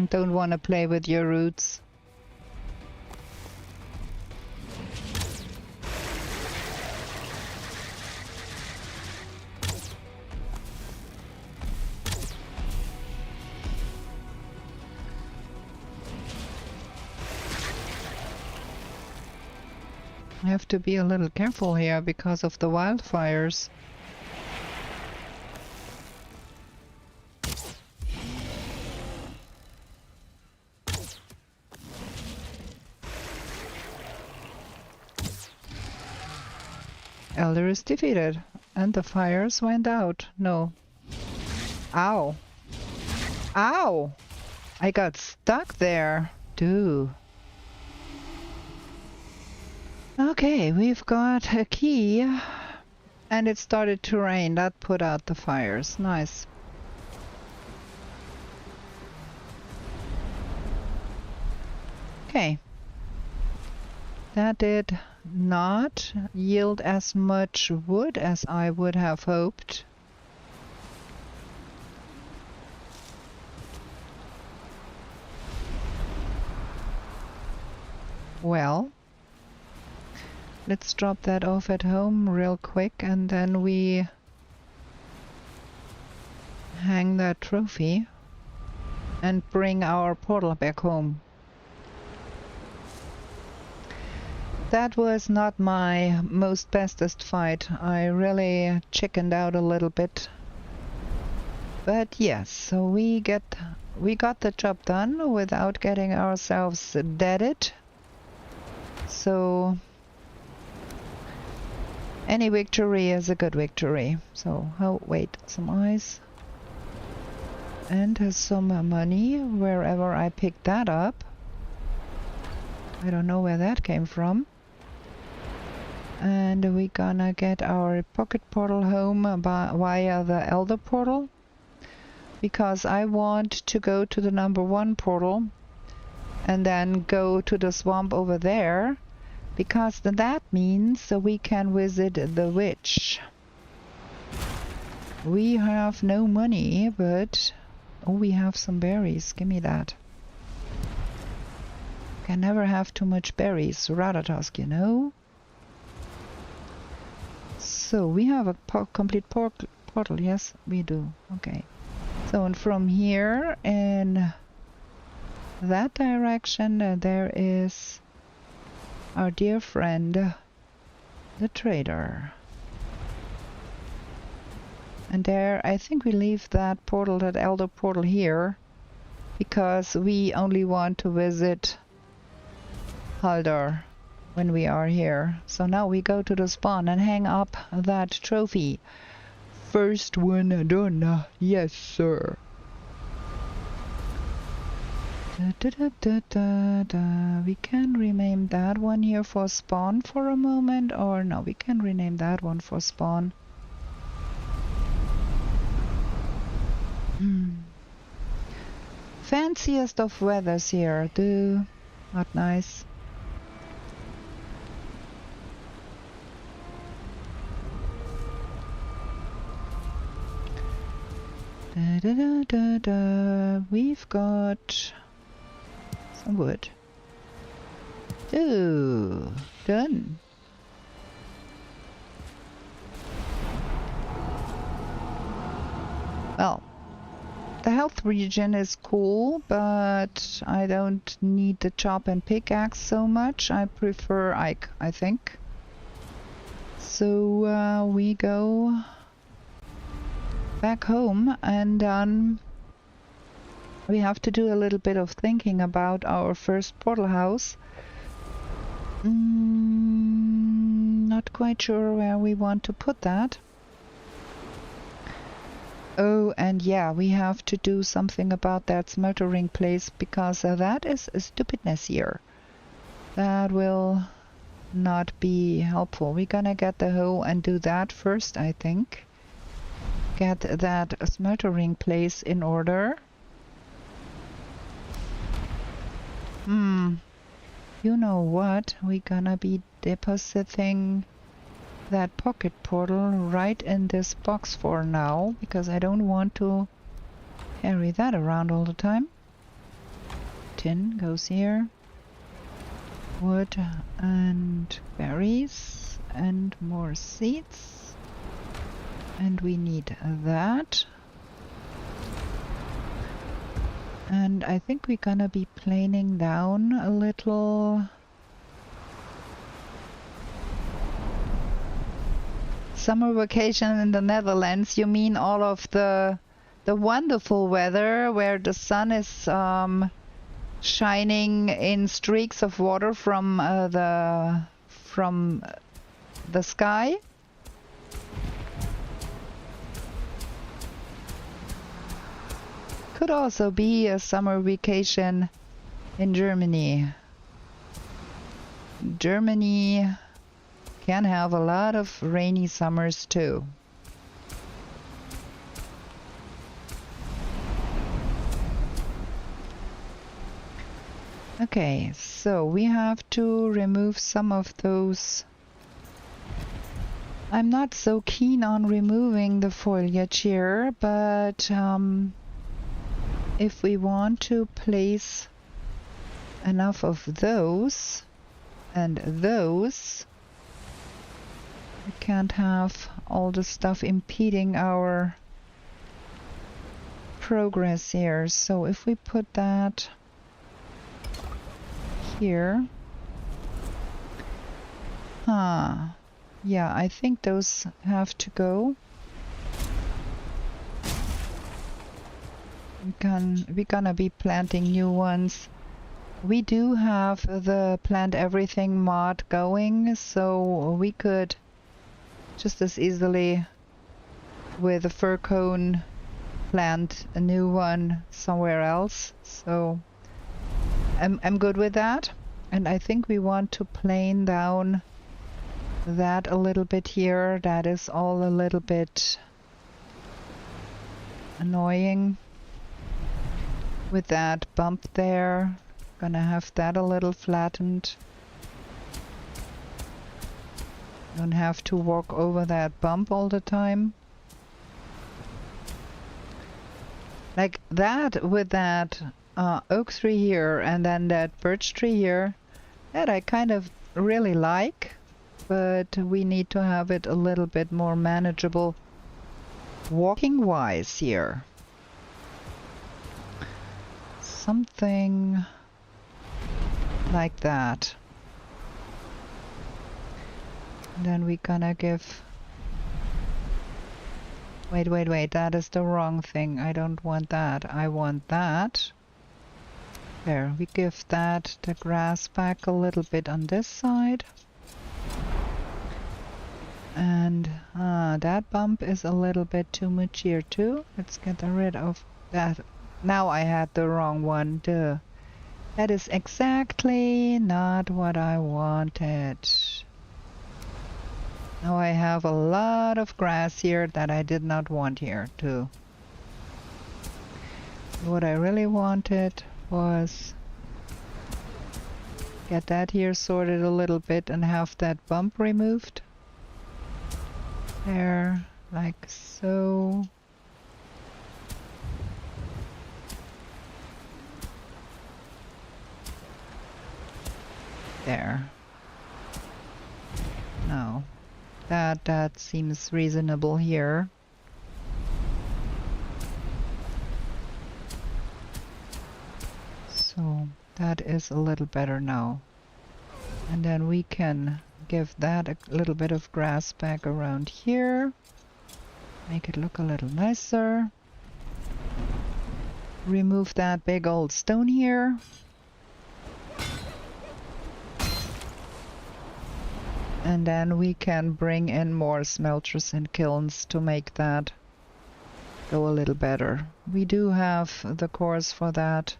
Speaker 2: Don't want to play with your roots. I have to be a little careful here because of the wildfires. Elder is defeated and the fires went out. No. Ow. Ow! I got stuck there. Dude. Okay, we've got a key, and it started to rain. That put out the fires. Nice. Okay. That did not yield as much wood as I would have hoped. Well, let's drop that off at home real quick and then we hang that trophy and bring our portal back home. That was not my most bestest fight. I really chickened out a little bit. But yes, so we got the job done without getting ourselves deaded. So any victory is a good victory. So, oh wait, some ice. And some money wherever I picked that up. I don't know where that came from. And we're gonna get our pocket portal home via the Elder portal. Because I want to go to the #1 portal and then go to the swamp over there. Because that means we can visit the witch. We have no money, but... Oh, we have some berries. Give me that. Can never have too much berries. Ratatosk, you know? So, we have a complete portal. Yes, we do. Okay. So, and from here in that direction, there is our dear friend, the trader. And there, I think we leave that portal, that elder portal here, because we only want to visit Haldor when we are here. So now we go to the spawn and hang up that trophy. First one done. Yes, sir. We can rename that one here for spawn for a moment, or no, we can rename that one for spawn. Fanciest of weathers here, do not nice. We've got some wood. Ooh, done. Well, the health regen is cool, but I don't need the chop and pickaxe so much. I prefer Ike, I think. So we go back home, and we have to do a little bit of thinking about our first portal house. Not quite sure where we want to put that. Oh, and yeah, we have to do something about that smeltering place, because that is a stupidness here. That will not be helpful. We're gonna get the hoe and do that first, I think. Get that smeltering place in order. You know what? We're gonna be depositing that pocket portal right in this box for now, because I don't want to carry that around all the time. Tin goes here. Wood and berries and more seeds. And we need that. And I think we're gonna be planing down a little. Summer vacation in the Netherlands. You mean all of the wonderful weather where the sun is shining in streaks of water from the sky? Could also be a summer vacation in Germany. Germany can have a lot of rainy summers too. Okay, so we have to remove some of those. I'm not so keen on removing the foliage here, but if we want to place enough of those and those, we can't have all the stuff impeding our progress here. So if we put that here, yeah, I think those have to go. We're gonna be planting new ones. We do have the plant everything mod going, so we could just as easily with a fir cone plant a new one somewhere else. So I'm good with that. And I think we want to plane down that a little bit here. That is all a little bit annoying with that bump there. Gonna have that a little flattened. Don't have to walk over that bump all the time. Like that with that oak tree here and then that birch tree here, that I kind of really like, but we need to have it a little bit more manageable walking wise here. Something like that. And then we're gonna give... Wait, that is the wrong thing. I don't want that. I want that. There, we give that the grass back a little bit on this side. And that bump is a little bit too much here too. Let's get rid of that. Now I had the wrong one. Duh. That is exactly not what I wanted. Now I have a lot of grass here that I did not want here too. What I really wanted was get that here sorted a little bit and have that bump removed. There, like so. There. Now, that seems reasonable here. So that is a little better now. And then we can give that a little bit of grass back around here. Make it look a little nicer. Remove that big old stone here. And then we can bring in more smelters and kilns to make that go a little better. We do have the cores for that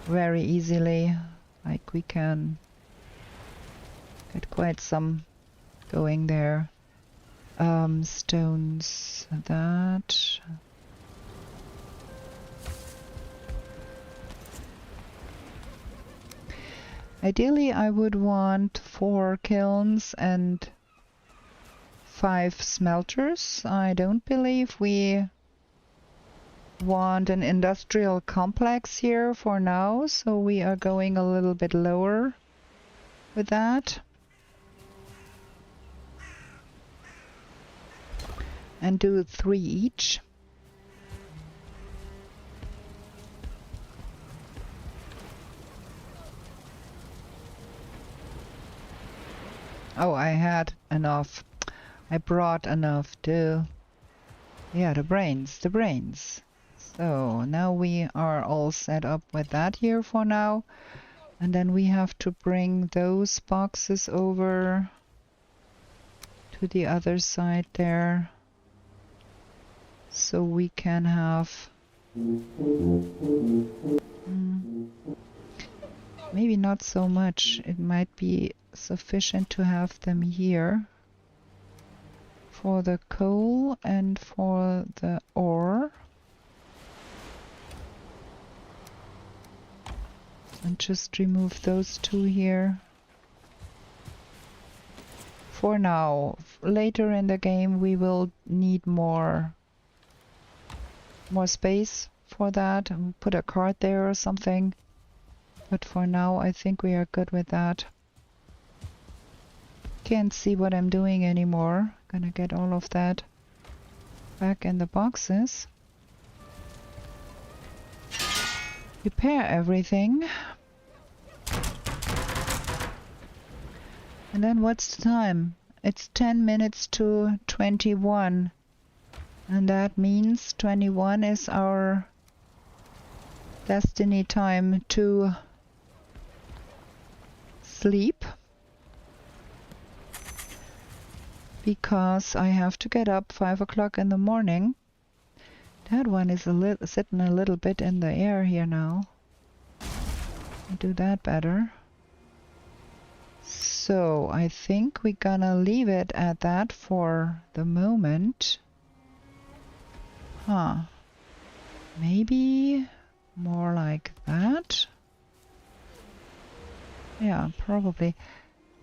Speaker 2: very easily. Like we can get quite some going there. Stones, that. Ideally, I would want 4 kilns and 5 smelters. I don't believe we want an industrial complex here for now, so we are going a little bit lower with that. And do 3 each. Oh, I had enough. I brought enough to... Yeah, the brains. So now we are all set up with that here for now. And then we have to bring those boxes over to the other side there. So we can have... maybe not so much. It might be sufficient to have them here for the coal and for the ore. And just remove those 2 here. For now. Later in the game we will need more space for that. And put a cart there or something. But for now I think we are good with that. Can't see what I'm doing anymore. Gonna get all of that back in the boxes. Repair everything. And then what's the time? It's 10 minutes to 21. And that means 21 is our destiny time to sleep. Because I have to get up 5 o'clock in the morning. That one is sitting a little bit in the air here now. I'll do that better. So I think we're gonna leave it at that for the moment. Maybe more like that. Yeah, probably.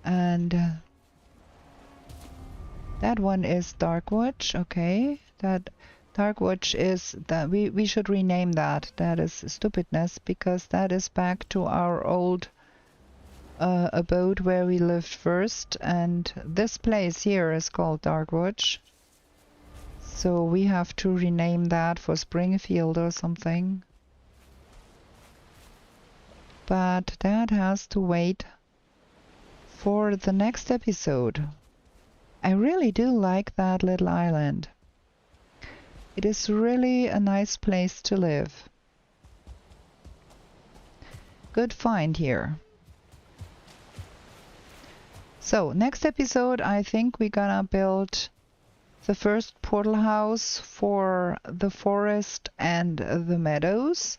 Speaker 2: And that one is Darkwatch. Okay, that Darkwatch is that we should rename that. That is stupidness, because that is back to our old abode where we lived first, and this place here is called Darkwatch. So we have to rename that for Springfield or something. But that has to wait for the next episode. I really do like that little island. It is really a nice place to live. Good find here. So next episode, I think we're gonna build the first portal house for the forest and the meadows.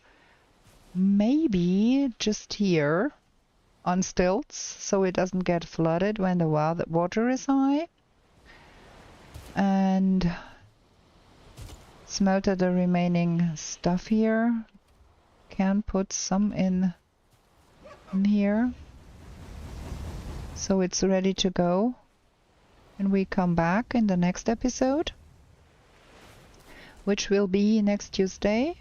Speaker 2: Maybe just here on stilts, so it doesn't get flooded when the water is high. And smelter the remaining stuff here. Can put some in here. So it's ready to go. And we come back in the next episode, which will be next Tuesday.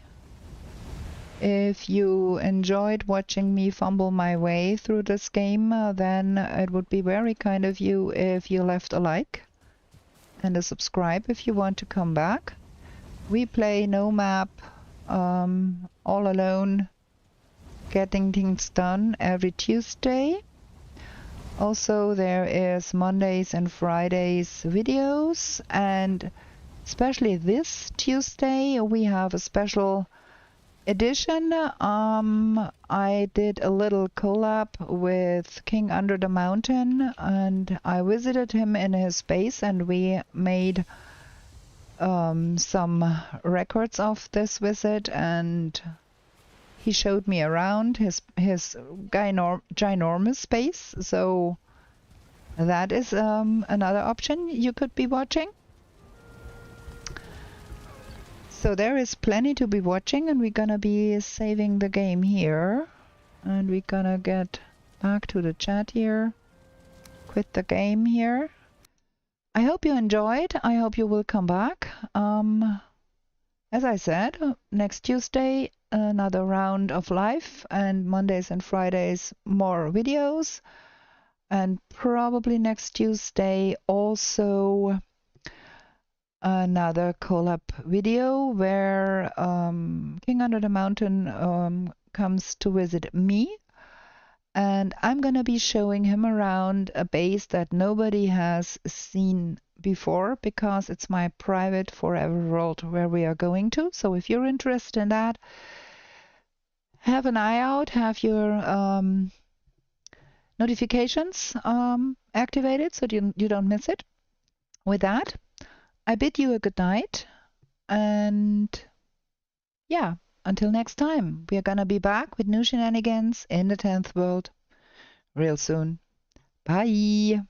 Speaker 2: If you enjoyed watching me fumble my way through this game, then it would be very kind of you if you left a like and a subscribe if you want to come back. We play no map, all alone, getting things done every Tuesday. Also, there is Mondays and Fridays videos, and especially this Tuesday we have a special edition. I did a little collab with King Under the Mountain, and I visited him in his base, and we made some records of this visit, and he showed me around his ginormous space. So that is another option you could be watching. So there is plenty to be watching, and we're gonna be saving the game here, and we're gonna get back to the chat here, quit the game here. I hope you enjoyed. I hope you will come back. As I said, next Tuesday another round of live, and Mondays and Fridays more videos, and probably next Tuesday also another collab video where King Under the Mountain comes to visit me, and I'm gonna be showing him around a base that nobody has seen before, because it's my private forever world where we are going to. So if you're interested in that, have an eye out, have your notifications activated so you don't miss it. With that, I bid you a good night, and yeah, until next time, we are gonna be back with new shenanigans in the 10th world real soon. Bye!